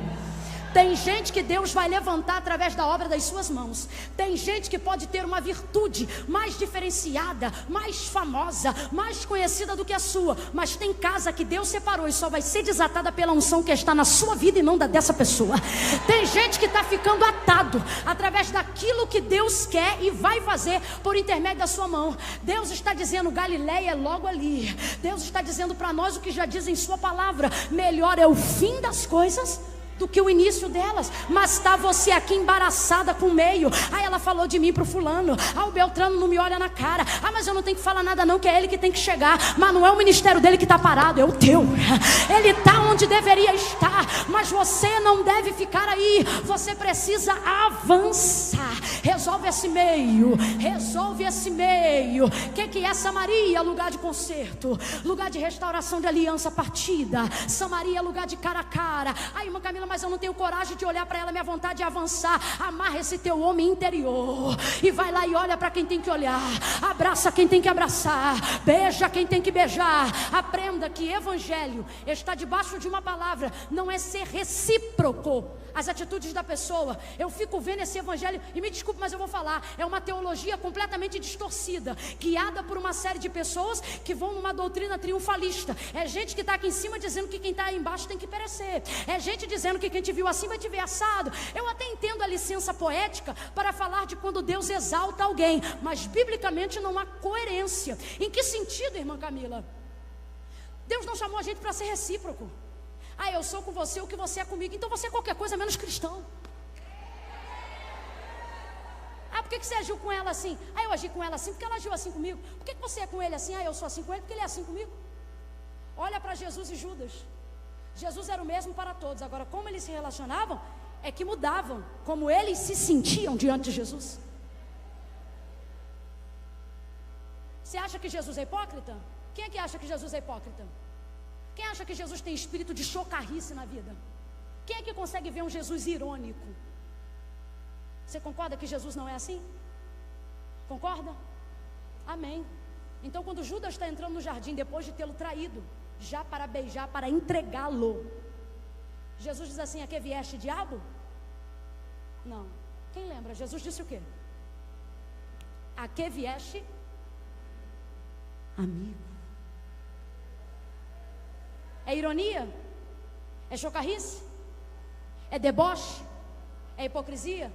Tem gente que Deus vai levantar através da obra das suas mãos. Tem gente que pode ter uma virtude mais diferenciada, mais famosa, mais conhecida do que a sua. Mas tem casa que Deus separou e só vai ser desatada pela unção que está na sua vida e não da dessa pessoa. Tem gente que está ficando atado através daquilo que Deus quer e vai fazer por intermédio da sua mão. Deus está dizendo, Galileia é logo ali. Deus está dizendo para nós o que já diz em sua palavra: melhor é o fim das coisas do que o início delas. Mas está você aqui embaraçada com o meio. Ela falou de mim para o fulano. O Beltrano não me olha na cara. Mas eu não tenho que falar nada não, que é ele que tem que chegar. Mas não é o ministério dele que está parado, é o teu. Ele está onde deveria estar, mas você não deve ficar aí. Você precisa avançar. Resolve esse meio. Resolve esse meio. O que é Samaria? Lugar de conserto, lugar de restauração de aliança partida. Samaria é lugar de cara a cara. Irmã Camila, mas eu não tenho coragem de olhar para ela, minha vontade é avançar. Amarra esse teu homem interior e vai lá e olha para quem tem que olhar, abraça quem tem que abraçar, beija quem tem que beijar. Aprenda que evangelho está debaixo de uma palavra, não é ser recíproco as atitudes da pessoa. Eu fico vendo esse evangelho, e me desculpe, mas eu vou falar, é uma teologia completamente distorcida, guiada por uma série de pessoas que vão numa doutrina triunfalista. É gente que está aqui em cima dizendo que quem está aí embaixo tem que perecer. É gente dizendo que quem te viu assim vai te ver assado. Eu até entendo a licença poética para falar de quando Deus exalta alguém, mas biblicamente não há coerência. Em que sentido, irmã Camila? Deus não chamou a gente para ser recíproco. Eu sou com você o que você é comigo, então você é qualquer coisa menos cristão. Por que você agiu com ela assim? Eu agi com ela assim porque ela agiu assim comigo. Por que você é com ele assim? Eu sou assim com ele porque ele é assim comigo. Olha para Jesus e Judas. Jesus era o mesmo para todos. Agora, como eles se relacionavam é que mudavam, como eles se sentiam diante de Jesus. Você acha que Jesus é hipócrita? Quem é que acha que Jesus é hipócrita? Quem acha que Jesus tem espírito de chocarrice na vida? Quem é que consegue ver um Jesus irônico? Você concorda que Jesus não é assim? Concorda? Amém. Então quando Judas está entrando no jardim, depois de tê-lo traído, já para beijar, para entregá-lo, Jesus diz assim: a que vieste, diabo? Não. Quem lembra? Jesus disse o quê? A que vieste? Amigo. É ironia? É chocarrice? É deboche? É hipocrisia?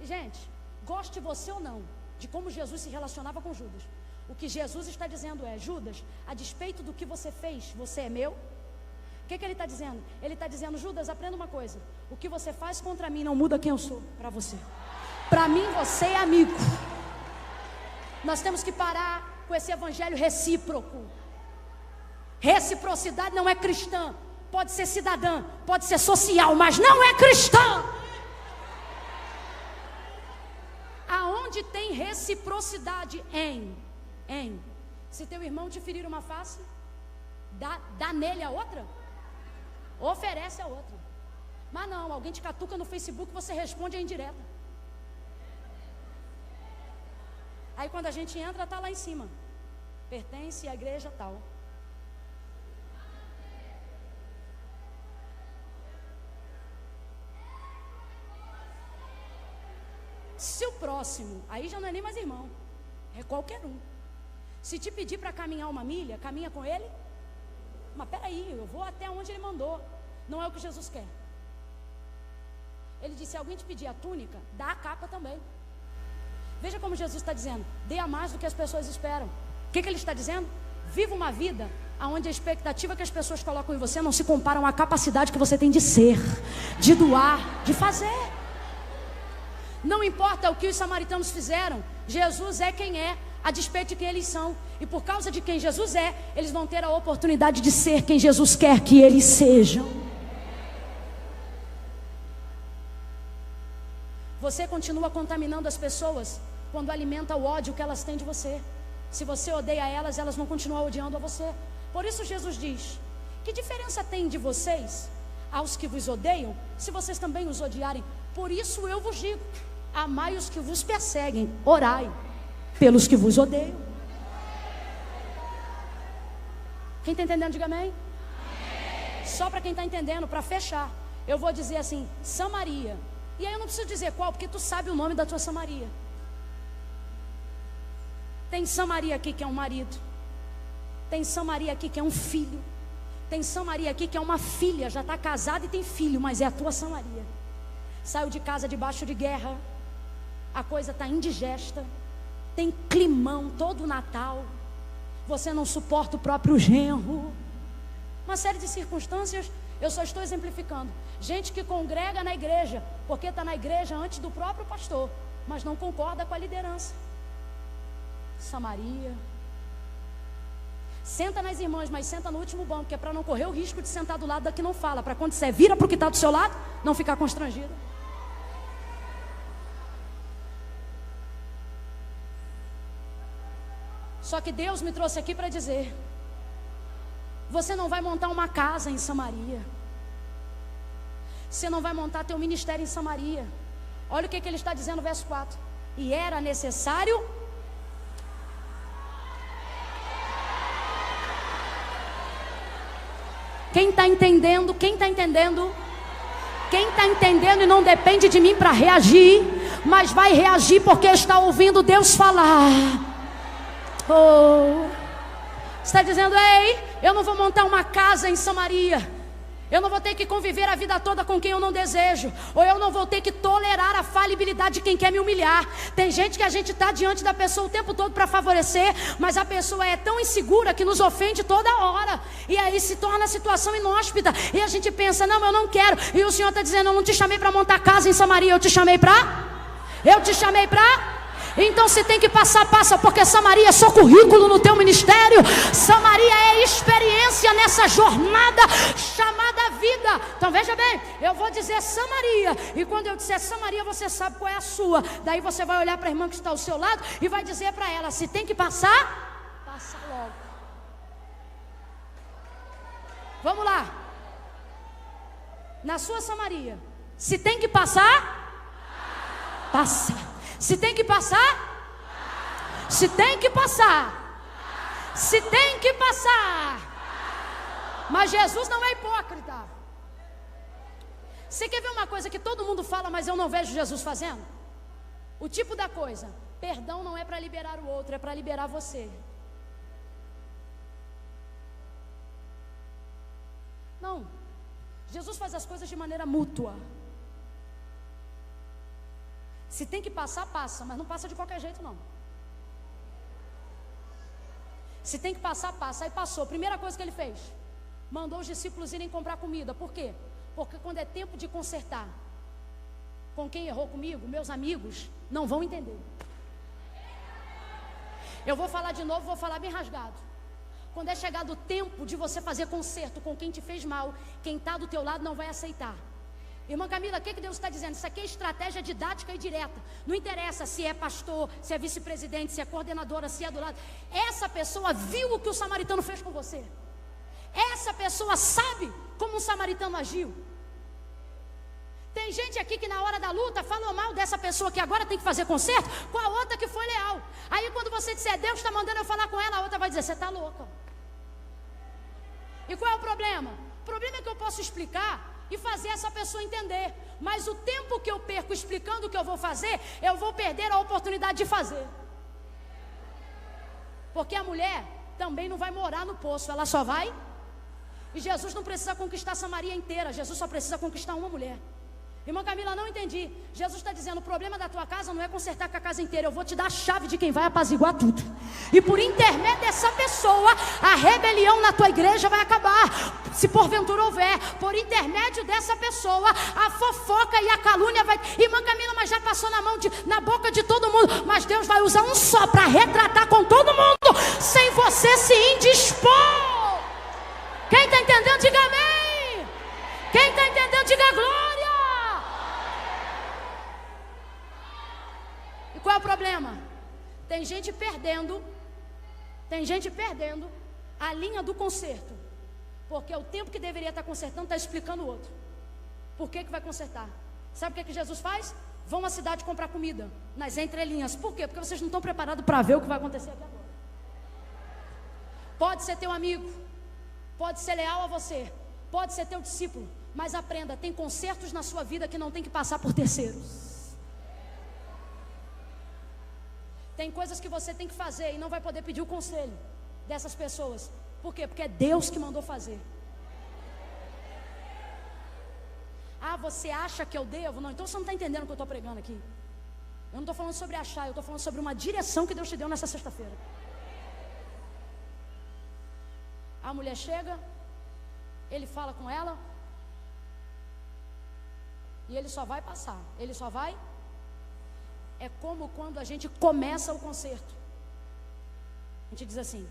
E, gente, goste você ou não de como Jesus se relacionava com Judas, o que Jesus está dizendo é: Judas, a despeito do que você fez, você é meu. O que ele está dizendo? Ele está dizendo: Judas, aprenda uma coisa, o que você faz contra mim não muda quem eu sou para você. Para mim você é amigo. Nós temos que parar com esse evangelho recíproco. Reciprocidade não é cristã. Pode ser cidadã, pode ser social, mas não é cristã. Aonde tem reciprocidade? Se teu irmão te ferir uma face, dá nele a outra. Oferece a outra. Mas não, alguém te catuca no Facebook, você responde a indireta. Aí quando a gente entra, está lá em cima: pertence à igreja tal. Se o próximo, aí já não é nem mais irmão, é qualquer um. Se te pedir para caminhar uma milha, caminha com ele. Mas peraí, eu vou até onde ele mandou. Não é o que Jesus quer. Ele disse: se alguém te pedir a túnica, dá a capa também. Veja como Jesus está dizendo: dê a mais do que as pessoas esperam. O que ele está dizendo? Viva uma vida onde a expectativa que as pessoas colocam em você não se comparam à capacidade que você tem de ser, de doar, de fazer. Não importa o que os samaritanos fizeram, Jesus é quem é, a despeito de quem eles são. E por causa de quem Jesus é, eles vão ter a oportunidade de ser quem Jesus quer que eles sejam. Você continua contaminando as pessoas quando alimenta o ódio que elas têm de você. Se você odeia elas, elas vão continuar odiando a você. Por isso Jesus diz: que diferença tem de vocês aos que vos odeiam, se vocês também os odiarem? Por isso eu vos digo: amai os que vos perseguem, orai pelos que vos odeiam. Quem está entendendo, diga amém. Só para quem está entendendo, para fechar, eu vou dizer assim, Samaria. E aí eu não preciso dizer qual, porque tu sabe o nome da tua Samaria. Tem Samaria aqui que é um marido. Tem Samaria aqui que é um filho. Tem Samaria aqui que é uma filha, já está casada e tem filho, mas é a tua Samaria. Saiu de casa debaixo de guerra, a coisa está indigesta, tem climão todo Natal, você não suporta o próprio genro, uma série de circunstâncias. Eu só estou exemplificando. Gente que congrega na igreja, porque está na igreja antes do próprio pastor, mas não concorda com a liderança. Samaria. Senta nas irmãs, mas senta no último banco, que é para não correr o risco de sentar do lado da que não fala, para quando você vira para o que está do seu lado, não ficar constrangido. Só que Deus me trouxe aqui para dizer: você não vai montar uma casa em Samaria, você não vai montar teu ministério em Samaria. Olha o que ele está dizendo no verso 4: e era necessário. Quem está entendendo? Quem está entendendo? Quem está entendendo e não depende de mim para reagir, mas vai reagir porque está ouvindo Deus falar. Oh, está dizendo: ei, eu não vou montar uma casa em Samaria. Eu não vou ter que conviver a vida toda com quem eu não desejo. Ou eu não vou ter que tolerar a falibilidade de quem quer me humilhar. Tem gente que a gente está diante da pessoa o tempo todo para favorecer, mas a pessoa é tão insegura que nos ofende toda hora. E aí se torna a situação inóspita. E a gente pensa: não, eu não quero. E o Senhor está dizendo: eu não te chamei para montar casa em Samaria. Eu te chamei para... Então se tem que passar, passa, porque Samaria é só currículo no teu ministério. Samaria é experiência nessa jornada chamada vida. Então veja bem, eu vou dizer Samaria, e quando eu disser Samaria, você sabe qual é a sua. Daí você vai olhar para a irmã que está ao seu lado e vai dizer para ela: se tem que passar, passa logo. Vamos lá. Na sua Samaria, se tem que passar, passa. Se tem que passar, se tem que passar, se tem que passar. Mas Jesus não é hipócrita. Você quer ver uma coisa que todo mundo fala, mas eu não vejo Jesus fazendo? O tipo da coisa: perdão não é para liberar o outro, é para liberar você. Não, Jesus faz as coisas de maneira mútua. Se tem que passar, passa, mas não passa de qualquer jeito não. Se tem que passar, passa. Aí passou, primeira coisa que ele fez: mandou os discípulos irem comprar comida. Por quê? Porque quando é tempo de consertar com quem errou comigo, meus amigos não vão entender. Eu vou falar de novo, vou falar bem rasgado. Quando é chegado o tempo de você fazer conserto com quem te fez mal, quem está do teu lado não vai aceitar. Irmã Camila, o que Deus está dizendo? Isso aqui é estratégia didática e direta. Não interessa se é pastor, se é vice-presidente, se é coordenadora, se é do lado. Essa pessoa viu o que o samaritano fez com você. Essa pessoa sabe como um samaritano agiu. Tem gente aqui que na hora da luta falou mal dessa pessoa que agora tem que fazer conserto com a outra que foi leal. Aí quando você disser: Deus está mandando eu falar com ela, a outra vai dizer: você está louca. E qual é o problema? O problema é que eu posso explicar e fazer essa pessoa entender, mas o tempo que eu perco explicando o que eu vou fazer, eu vou perder a oportunidade de fazer. Porque a mulher também não vai morar no poço, ela só vai. E Jesus não precisa conquistar Samaria inteira, Jesus só precisa conquistar uma mulher. Irmã Camila, não entendi. Jesus está dizendo: o problema da tua casa não é consertar com a casa inteira, eu vou te dar a chave de quem vai apaziguar tudo. E por intermédio dessa pessoa, a rebelião na tua igreja vai acabar, se porventura houver. Por intermédio dessa pessoa, a fofoca e a calúnia vai... Irmã Camila, mas já passou na boca de todo mundo. Mas Deus vai usar um só para retratar com todo mundo, sem você se indispor. Quem está entendendo, diga amém. Quem está entendendo, diga glória. Qual é o problema? Tem gente perdendo a linha do conserto, porque o tempo que deveria estar consertando está explicando o outro. Por que vai consertar? Sabe o que Jesus faz? Vão à cidade comprar comida, nas entrelinhas. Por quê? Porque vocês não estão preparados para ver o que vai acontecer aqui agora. Pode ser teu amigo, pode ser leal a você, pode ser teu discípulo, Mas aprenda, tem consertos na sua vida que não tem que passar por terceiros. Tem coisas que você tem que fazer e não vai poder pedir o conselho dessas pessoas. Por quê? Porque é Deus que mandou fazer. Ah, você acha que eu devo? Não, então você não está entendendo o que eu estou pregando aqui. Eu não estou falando sobre achar, eu estou falando sobre uma direção que Deus te deu nessa sexta-feira. A mulher chega, ele fala com ela, e ele só vai passar, ele só vai. É como quando a gente começa o concerto. A gente diz assim: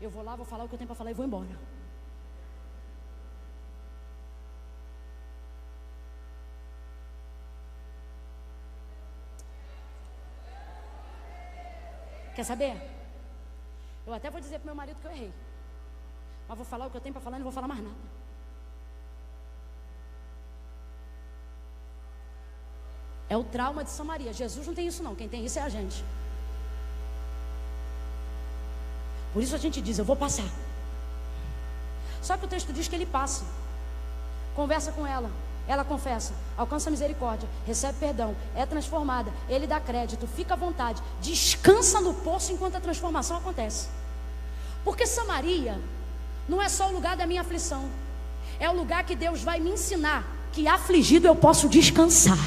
eu vou lá, vou falar o que eu tenho para falar e vou embora. Quer saber? Eu até vou dizer para meu marido que eu errei, mas vou falar o que eu tenho para falar e não vou falar mais nada. É o trauma de Samaria. Jesus não tem isso não, quem tem isso é a gente. Por isso a gente diz: eu vou passar. Só que o texto diz que ele passa, conversa com ela, ela confessa, alcança misericórdia, recebe perdão, é transformada, ele dá crédito, fica à vontade, descansa no poço enquanto a transformação acontece. Porque Samaria não é só o lugar da minha aflição, é o lugar que Deus vai me ensinar que afligido eu posso descansar.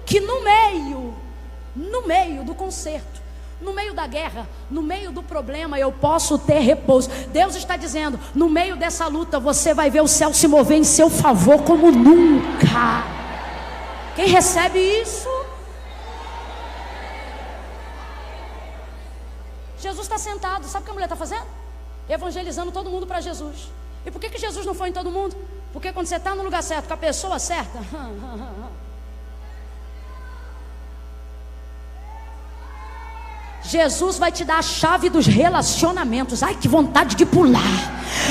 Que no meio do concerto, no meio da guerra, no meio do problema, eu posso ter repouso. Deus está dizendo: no meio dessa luta, você vai ver o céu se mover em seu favor como nunca. Quem recebe isso? Jesus está sentado, sabe o que a mulher está fazendo? Evangelizando todo mundo para Jesus. E por que Jesus não foi em todo mundo? Porque quando você está no lugar certo, com a pessoa certa, Jesus vai te dar a chave dos relacionamentos. Ai, que vontade de pular.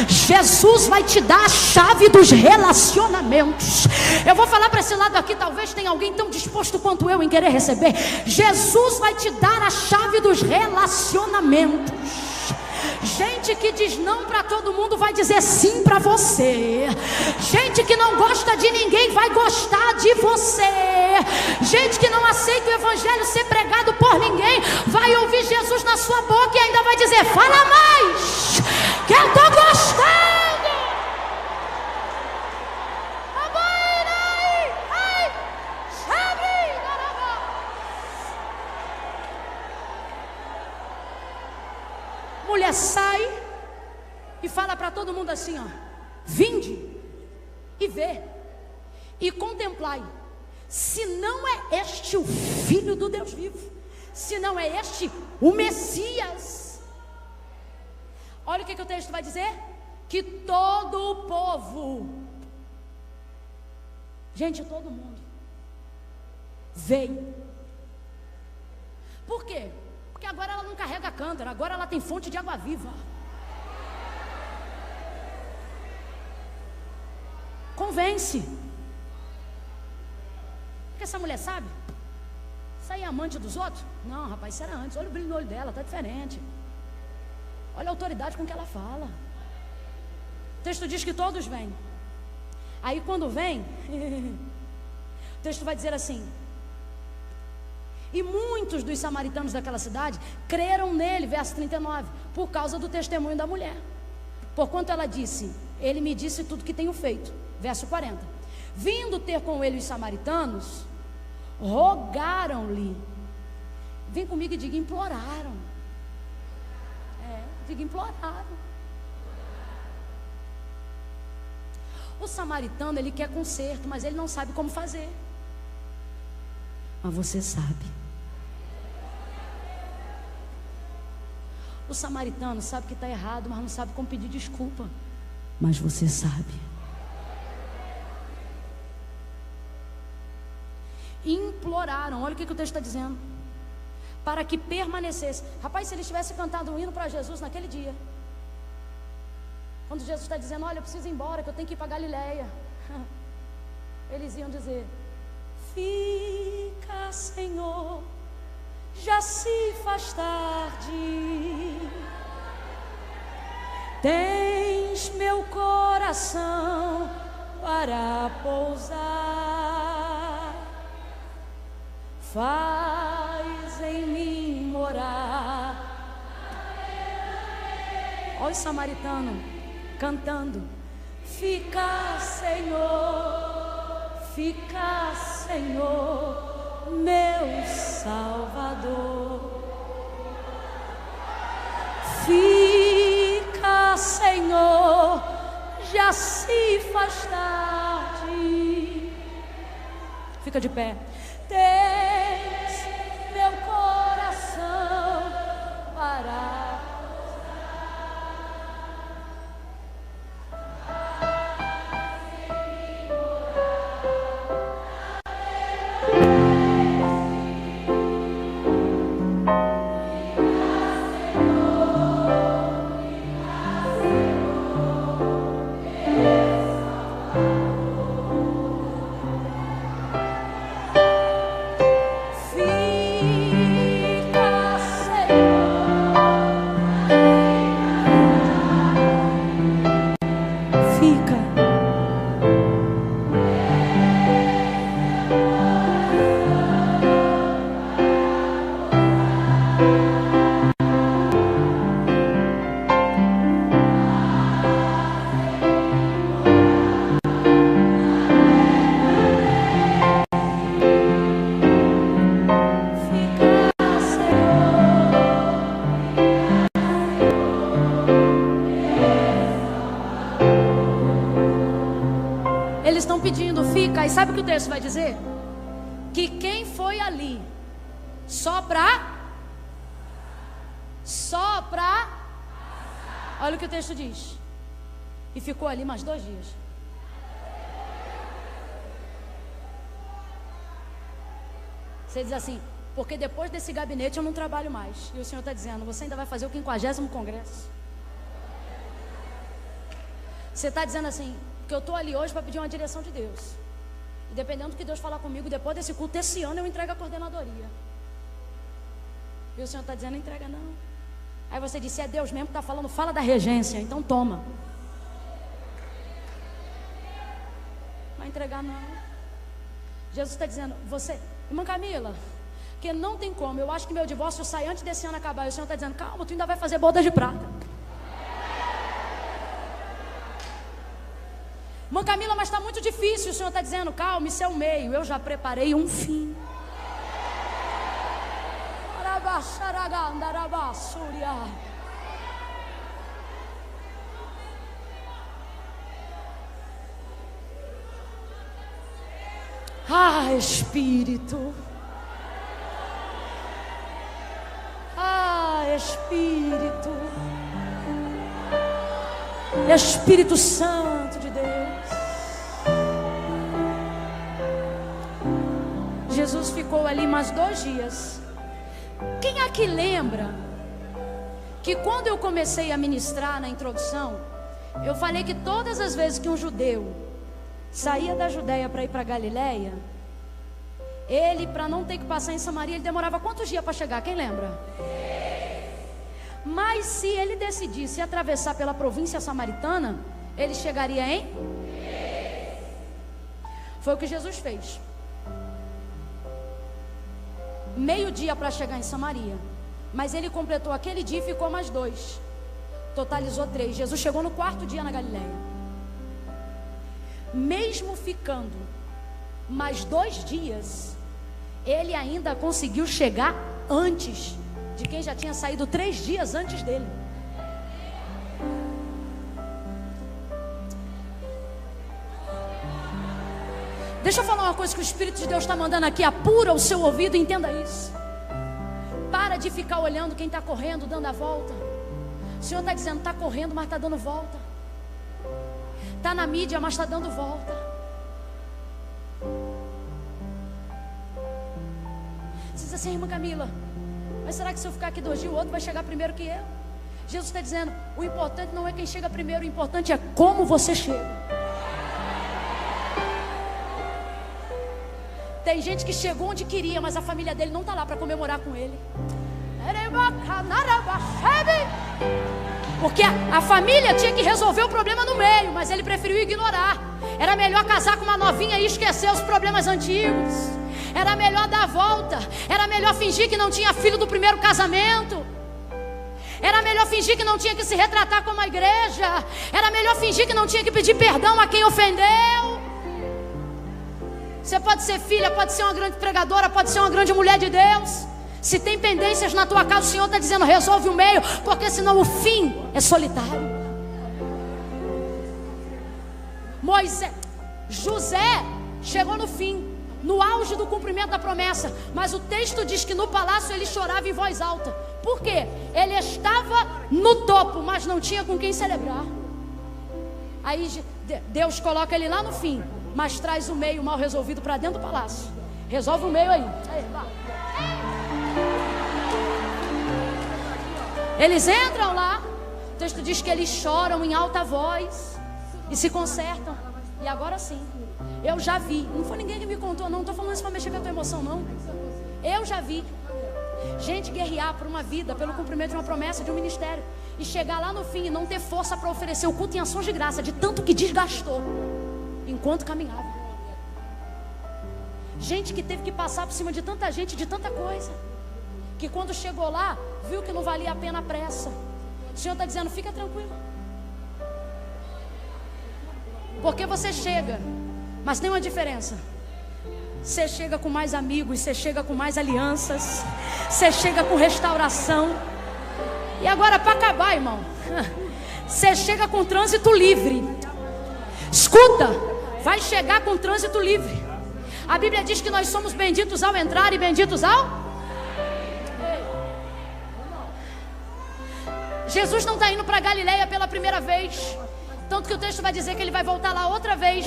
Jesus vai te dar a chave dos relacionamentos. Eu vou falar para esse lado aqui, talvez tenha alguém tão disposto quanto eu em querer receber. Jesus vai te dar a chave dos relacionamentos. Gente que diz não para todo mundo vai dizer sim para você. Gente que não gosta de ninguém vai gostar de você. Gente que não aceita o evangelho ser pregado por ninguém vai ouvir Jesus na sua boca e ainda vai dizer: fala mais, que eu estou gostando. Mulher sai e fala para todo mundo assim, ó: vinde e vê e contemplai, se não é este o Filho do Deus vivo, se não é este o Messias. Olha o que o texto vai dizer: que todo o povo, gente, todo mundo veio. Por quê? Porque agora ela não carrega cântaro, agora ela tem fonte de água viva. Convence. Porque essa mulher sabe? Isso aí é amante dos outros? Não, rapaz, isso era antes. Olha o brilho no olho dela, está diferente. Olha a autoridade com que ela fala. O texto diz que todos vêm. Aí quando vem, o texto vai dizer assim: e muitos dos samaritanos daquela cidade creram nele, verso 39, por causa do testemunho da mulher. Porquanto ela disse: ele me disse tudo que tenho feito. Verso 40. Vindo ter com ele os samaritanos, rogaram-lhe. Vem comigo e diga: imploraram. Diga: imploraram. O samaritano, ele quer conserto, mas ele não sabe como fazer. Mas você sabe. O samaritano sabe que está errado, mas não sabe como pedir desculpa. Mas você sabe. Imploraram, olha o que o texto está dizendo: para que permanecesse. Rapaz, se eles tivessem cantado um hino para Jesus naquele dia, quando Jesus está dizendo: olha, eu preciso ir embora, que eu tenho que ir para Galileia, eles iam dizer: fica, Senhor, já se faz tarde. Tens meu coração para pousar, faz em mim morar. Olha o samaritano cantando: fica, Senhor, meu Salvador. Fica, Senhor, já se faz tarde. Fica de pé. Tens meu coração para pedindo, fica. E sabe o que o texto vai dizer? Que quem foi ali só pra olha o que o texto diz, e ficou ali mais 2 dias. Você diz assim: porque depois desse gabinete eu não trabalho mais. E o Senhor está dizendo: você ainda vai fazer o 50º congresso. Você está dizendo assim: que eu estou ali hoje para pedir uma direção de Deus, e dependendo do que Deus falar comigo, depois desse culto, esse ano eu entrego a coordenadoria. E o Senhor está dizendo: não entrega não. Aí você disse: é Deus mesmo que está falando, fala da regência, então toma. Não vai entregar não. Jesus está dizendo: você, irmã Camila, que não tem como, eu acho que meu divórcio sai antes desse ano acabar. E o Senhor está dizendo: calma, tu ainda vai fazer bodas de prata. Irmã Camila, mas está muito difícil. O Senhor está dizendo: calma, isso é o meio, eu já preparei um fim. Ah, Espírito. Ah, Espírito. Espírito Santo de Deus. Jesus ficou ali mais 2 dias. Quem aqui lembra que quando eu comecei a ministrar na introdução, eu falei que todas as vezes que um judeu saía da Judéia para ir para Galiléia, ele, para não ter que passar em Samaria, ele demorava quantos dias para chegar? Quem lembra? Mas se ele decidisse atravessar pela província samaritana, ele chegaria em? Foi o que Jesus fez. Meio-dia para chegar em Samaria, mas ele completou aquele dia e ficou mais 2, totalizou 3. Jesus chegou no 4º dia na Galiléia. Mesmo ficando mais 2 dias, ele ainda conseguiu chegar antes de quem já tinha saído 3 dias antes dele. Deixa eu falar uma coisa que o Espírito de Deus está mandando aqui. Apura o seu ouvido e entenda isso. Para de ficar olhando quem está correndo, dando a volta. O Senhor está dizendo: está correndo, mas está dando volta. Está na mídia, mas está dando volta. Você diz assim: irmã Camila, mas será que se eu ficar aqui 2 dias, o outro vai chegar primeiro que eu? Jesus está dizendo: o importante não é quem chega primeiro, o importante é como você chega. Tem gente que chegou onde queria, mas a família dele não está lá para comemorar com ele. Porque a família tinha que resolver o problema no meio, mas ele preferiu ignorar. Era melhor casar com uma novinha e esquecer os problemas antigos. Era melhor dar a volta. Era melhor fingir que não tinha filho do primeiro casamento. Era melhor fingir que não tinha que se retratar como a igreja. Era melhor fingir que não tinha que pedir perdão a quem ofendeu. Você pode ser filha, pode ser uma grande pregadora, pode ser uma grande mulher de Deus. Se tem pendências na tua casa, o Senhor está dizendo, resolve o meio, porque senão o fim é solitário. José chegou no fim, no auge do cumprimento da promessa, mas o texto diz que no palácio ele chorava em voz alta. Por quê? Ele estava no topo, mas não tinha com quem celebrar. Aí Deus coloca ele lá no fim, mas traz o meio mal resolvido para dentro do palácio. Resolve o meio aí. Eles entram lá, o texto diz que eles choram em alta voz e se consertam. E agora sim, eu já vi, não foi ninguém que me contou, não estou falando isso para mexer com a tua emoção, não. Eu já vi gente guerrear por uma vida, pelo cumprimento de uma promessa, de um ministério, e chegar lá no fim e não ter força para oferecer o culto em ações de graça, de tanto que desgastou enquanto caminhava. Gente que teve que passar por cima de tanta gente, de tanta coisa, que quando chegou lá, viu que não valia a pena a pressa. O Senhor está dizendo, fica tranquilo, porque você chega, mas tem uma diferença. Você chega com mais amigos, você chega com mais alianças, você chega com restauração. E agora para acabar, irmão, você chega com trânsito livre. Escuta, vai chegar com trânsito livre. A Bíblia diz que nós somos benditos ao entrar e benditos ao... Jesus não está indo para Galileia pela primeira vez, tanto que o texto vai dizer que ele vai voltar lá outra vez.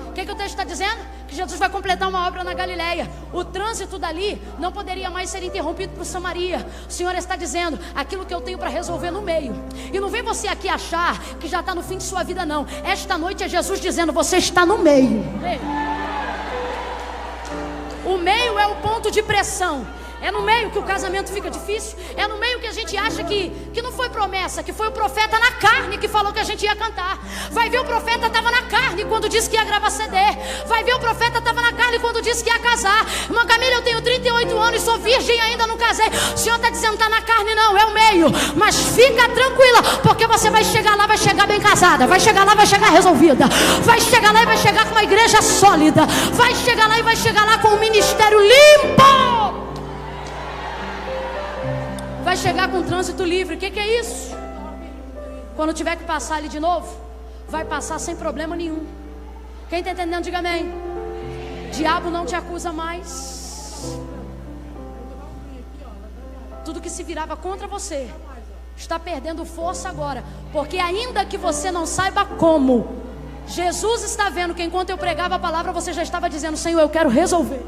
O que o texto está dizendo? Que Jesus vai completar uma obra na Galileia. O trânsito dali não poderia mais ser interrompido por Samaria. O Senhor está dizendo, aquilo que eu tenho para resolver no meio. E não vem você aqui achar que já está no fim de sua vida, não. Esta noite é Jesus dizendo, você está no meio. O meio é o ponto de pressão. É no meio que o casamento fica difícil. É no meio que a gente acha que não foi promessa, que foi o profeta na carne que falou que a gente ia cantar. Vai ver, o profeta estava na carne quando disse que ia gravar CD. Vai ver, o profeta estava na carne quando disse que ia casar. Irmã Camila, eu tenho 38 anos e sou virgem e ainda não casei. O Senhor está dizendo, está na carne não, é o meio. Mas fica tranquila, porque você vai chegar lá, vai chegar bem casada. Vai chegar lá, vai chegar resolvida. Vai chegar lá e vai chegar com uma igreja sólida. Vai chegar lá e vai chegar lá com um ministério limpo. Vai chegar com trânsito livre. O que é isso? Quando tiver que passar ali de novo, vai passar sem problema nenhum. Quem está entendendo, diga amém. Diabo não te acusa mais. Tudo que se virava contra você está perdendo força agora, porque ainda que você não saiba como, Jesus está vendo que enquanto eu pregava a palavra, você já estava dizendo, Senhor, eu quero resolver.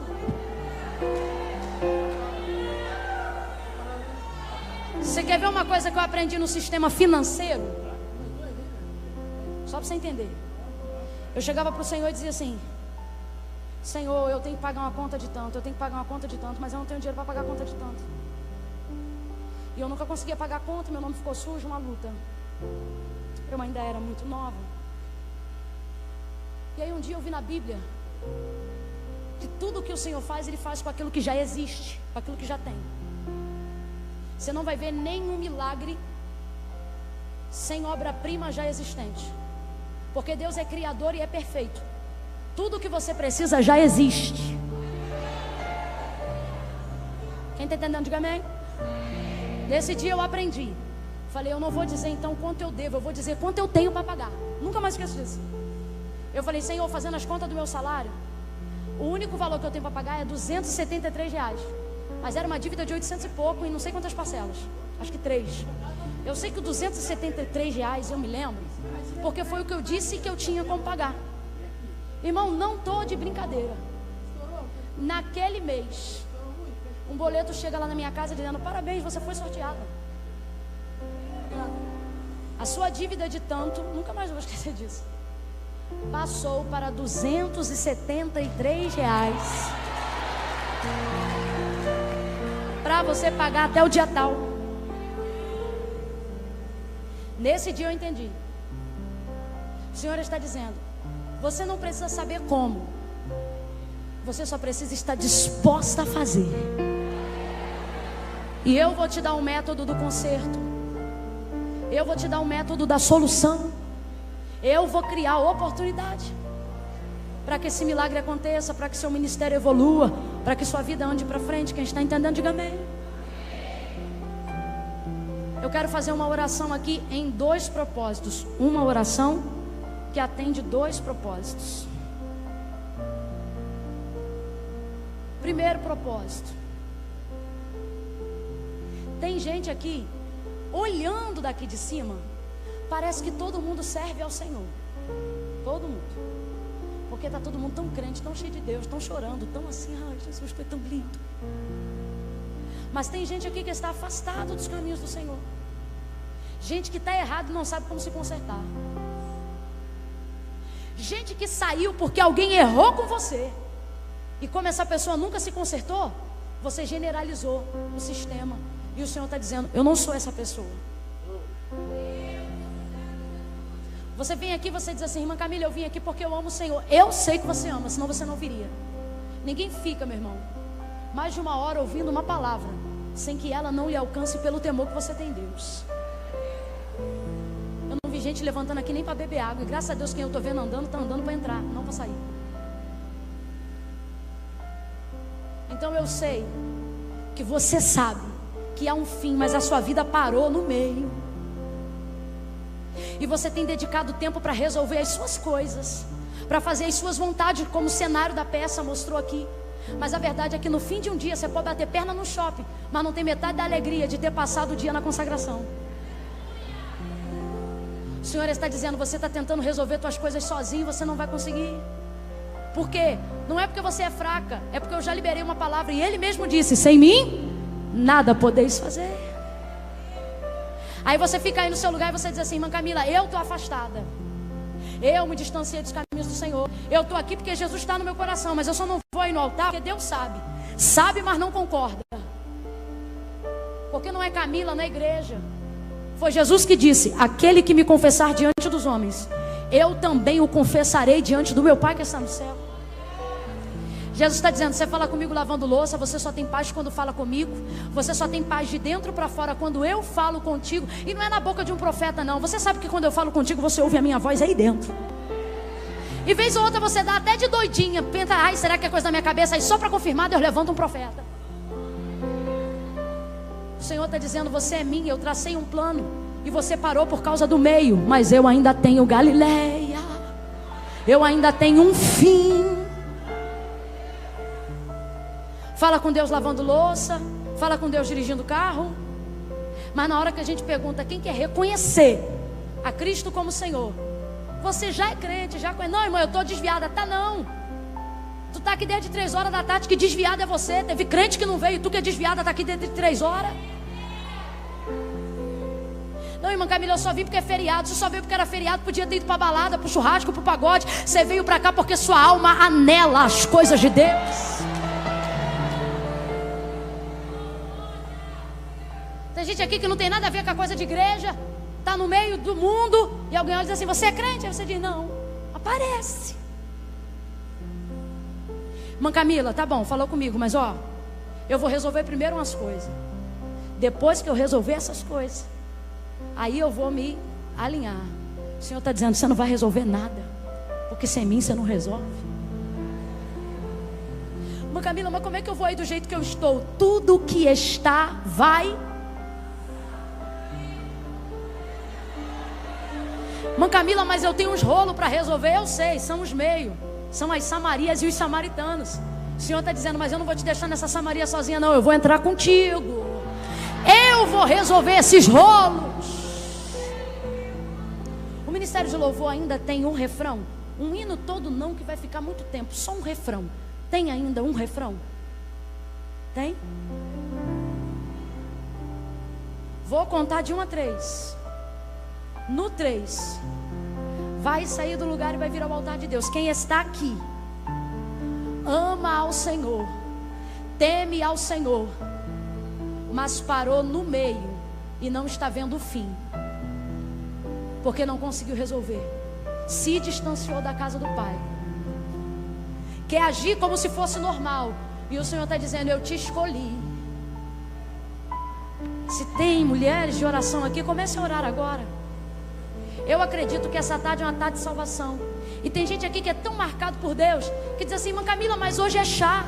Você quer ver uma coisa que eu aprendi no sistema financeiro? Só para você entender. Eu chegava para o Senhor e dizia assim, Senhor, eu tenho que pagar uma conta de tanto, eu tenho que pagar uma conta de tanto, mas eu não tenho dinheiro para pagar a conta de tanto. E eu nunca conseguia pagar a conta, meu nome ficou sujo, uma luta. Eu ainda era muito nova. E aí um dia eu vi na Bíblia que tudo que o Senhor faz, Ele faz com aquilo que já existe, com aquilo que já tem. Você não vai ver nenhum milagre sem obra-prima já existente, porque Deus é criador e é perfeito. Tudo que você precisa já existe. Quem está entendendo, diga amém. Nesse dia eu aprendi. Falei, eu não vou dizer então quanto eu devo, eu vou dizer quanto eu tenho para pagar. Nunca mais esqueço disso. Eu falei, Senhor, fazendo as contas do meu salário, o único valor que eu tenho para pagar é R$273. Mas era uma dívida de 800 e pouco, em não sei quantas parcelas. Acho que 3. Eu sei que os R$273, eu me lembro, porque foi o que eu disse que eu tinha como pagar. Irmão, não estou de brincadeira. Naquele mês, um boleto chega lá na minha casa dizendo, parabéns, você foi sorteada. A sua dívida de tanto, nunca mais vou esquecer disso, passou para R$273. Para você pagar até o dia tal. Nesse dia eu entendi. O Senhor está dizendo: você não precisa saber como, você só precisa estar disposta a fazer. E eu vou te dar um método do conserto, eu vou te dar um método da solução, eu vou criar oportunidade para que esse milagre aconteça, para que seu ministério evolua, para que sua vida ande para frente. Quem está entendendo, diga amém. Eu quero fazer uma oração aqui em 2 propósitos. Uma oração que atende 2 propósitos. Primeiro propósito: tem gente aqui, olhando daqui de cima, parece que todo mundo serve ao Senhor. Todo mundo. Porque está todo mundo tão crente, tão cheio de Deus, tão chorando, tão assim: ai, Jesus foi tão lindo. Mas tem gente aqui que está afastado dos caminhos do Senhor. Gente que está errado e não sabe como se consertar. Gente que saiu porque alguém errou com você. E como essa pessoa nunca se consertou, você generalizou o sistema. E o Senhor está dizendo: eu não sou essa pessoa. Você vem aqui, você diz assim: irmã Camila, eu vim aqui porque eu amo o Senhor. Eu sei que você ama, senão você não viria. Ninguém fica, meu irmão, mais de 1 hora ouvindo uma palavra sem que ela não lhe alcance pelo temor que você tem em Deus. Eu não vi gente levantando aqui nem para beber água. E graças a Deus quem eu estou vendo andando, está andando para entrar, não para sair. Então eu sei que você sabe que há um fim, mas a sua vida parou no meio. E você tem dedicado tempo para resolver as suas coisas, para fazer as suas vontades, como o cenário da peça mostrou aqui. Mas a verdade é que no fim de um dia você pode bater perna no shopping, mas não tem metade da alegria de ter passado o dia na consagração. O Senhor está dizendo: você está tentando resolver suas coisas sozinho, você não vai conseguir. Por quê? Não é porque você é fraca, é porque eu já liberei uma palavra e Ele mesmo disse: sem mim, nada podeis fazer. Aí você fica aí no seu lugar e você diz assim: irmã Camila, eu estou afastada, eu me distanciei dos caminhos do Senhor. Eu estou aqui porque Jesus está no meu coração, mas eu só não vou ir no altar porque Deus sabe. Sabe, mas não concorda. Porque não é Camila na igreja. Foi Jesus que disse: aquele que me confessar diante dos homens, eu também o confessarei diante do meu Pai que está no céu. Jesus está dizendo: você fala comigo lavando louça, você só tem paz quando fala comigo. Você só tem paz de dentro para fora quando eu falo contigo. E não é na boca de um profeta, não. Você sabe que quando eu falo contigo, você ouve a minha voz aí dentro. E vez ou outra você dá até de doidinha, pensa: ai, será que é coisa da minha cabeça? Aí só para confirmar, Deus levanta um profeta. O Senhor está dizendo: você é minha, eu tracei um plano e você parou por causa do meio, mas eu ainda tenho Galileia, eu ainda tenho um fim. Fala com Deus lavando louça, fala com Deus dirigindo carro. Mas na hora que a gente pergunta quem quer reconhecer a Cristo como Senhor, você já é crente, já conhece. Não, irmão, eu estou desviada. Tá não. Tu está aqui desde 3 horas da tarde, que desviada é você. Teve crente que não veio, tu que é desviada está aqui desde 3 horas. Não, irmã Camila, eu só vim porque é feriado. Você só veio porque era feriado, podia ter ido para a balada, para o churrasco, para o pagode. Você veio para cá porque sua alma anela as coisas de Deus. Tem gente aqui que não tem nada a ver com a coisa de igreja, está no meio do mundo, e alguém olha e diz assim: você é crente? Aí você diz: não, aparece. Irmã Camila, tá bom, falou comigo, mas ó, eu vou resolver primeiro umas coisas. Depois que eu resolver essas coisas, aí eu vou me alinhar. O Senhor está dizendo: você não vai resolver nada, porque sem mim você não resolve. Irmã Camila, mas como é que eu vou aí do jeito que eu estou? Tudo que está vai. Irmã Camila, mas eu tenho uns rolos para resolver. Eu sei, são os meios, são as Samarias e os samaritanos. O Senhor está dizendo: mas eu não vou te deixar nessa Samaria sozinha, não. Eu vou entrar contigo, eu vou resolver esses rolos. O Ministério de Louvor ainda tem um refrão, um hino todo não, que vai ficar muito tempo. Só um refrão. Tem ainda um refrão? Tem? Vou contar de 1 a 3. No 3, vai sair do lugar e vai vir ao altar de Deus. Quem está aqui ama ao Senhor, teme ao Senhor, mas parou no meio e não está vendo o fim. porque não conseguiu resolver. Se distanciou da casa do Pai. Quer agir como se fosse normal. E o Senhor está dizendo: eu te escolhi. Se tem mulheres de oração aqui, comece a orar agora. Eu acredito que essa tarde é uma tarde de salvação. E tem gente aqui que é tão marcado por Deus, que diz assim: irmã Camila, mas hoje é chá,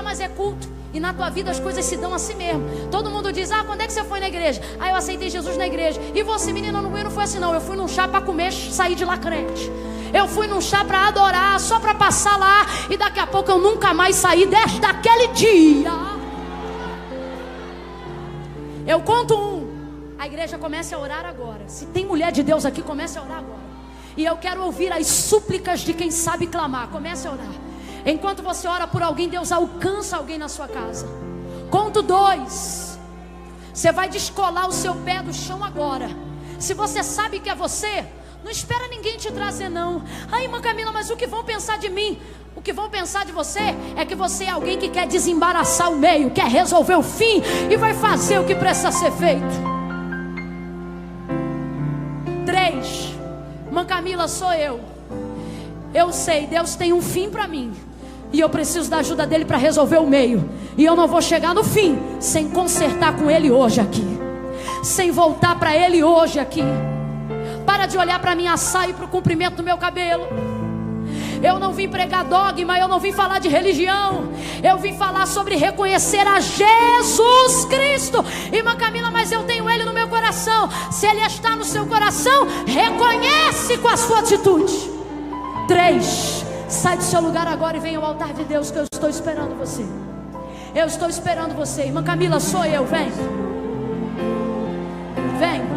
mas é culto. E na tua vida as coisas se dão assim mesmo. Todo mundo diz: ah, quando é que você foi na igreja? Ah, eu aceitei Jesus na igreja. E você, menina, não foi assim não. Eu fui num chá para comer, sair de lá crente. Eu fui num chá para adorar, só para passar lá. E daqui a pouco eu nunca mais saí desde aquele dia. Eu conto um. A igreja comece a orar agora. Se tem mulher de Deus aqui, comece a orar agora. E eu quero ouvir as súplicas de quem sabe clamar. Comece a orar. Enquanto você ora por alguém, Deus alcança alguém na sua casa. Conto 2. Você vai descolar o seu pé do chão agora. Se você sabe que é você, não espera ninguém te trazer não. Ai, irmã Camila, mas o que vão pensar de mim? O que vão pensar de você é que você é alguém que quer desembaraçar o meio, quer resolver o fim e vai fazer o que precisa ser feito. 3. Irmã Camila, sou eu. Eu sei, Deus tem um fim para mim. E eu preciso da ajuda dele para resolver o meio. E eu não vou chegar no fim sem consertar com ele hoje aqui. Sem voltar para ele hoje aqui. Para de olhar para minha saia e para o comprimento do meu cabelo. Eu não vim pregar dogma, eu não vim falar de religião. Eu vim falar sobre reconhecer a Jesus Cristo. Irmã Camila, mas eu tenho ele no meu coração. Se ele está no seu coração, reconhece com a sua atitude. 3. Sai do seu lugar agora e venha ao altar de Deus, que eu estou esperando você. Eu estou esperando você. Irmã Camila, sou eu, vem. Vem.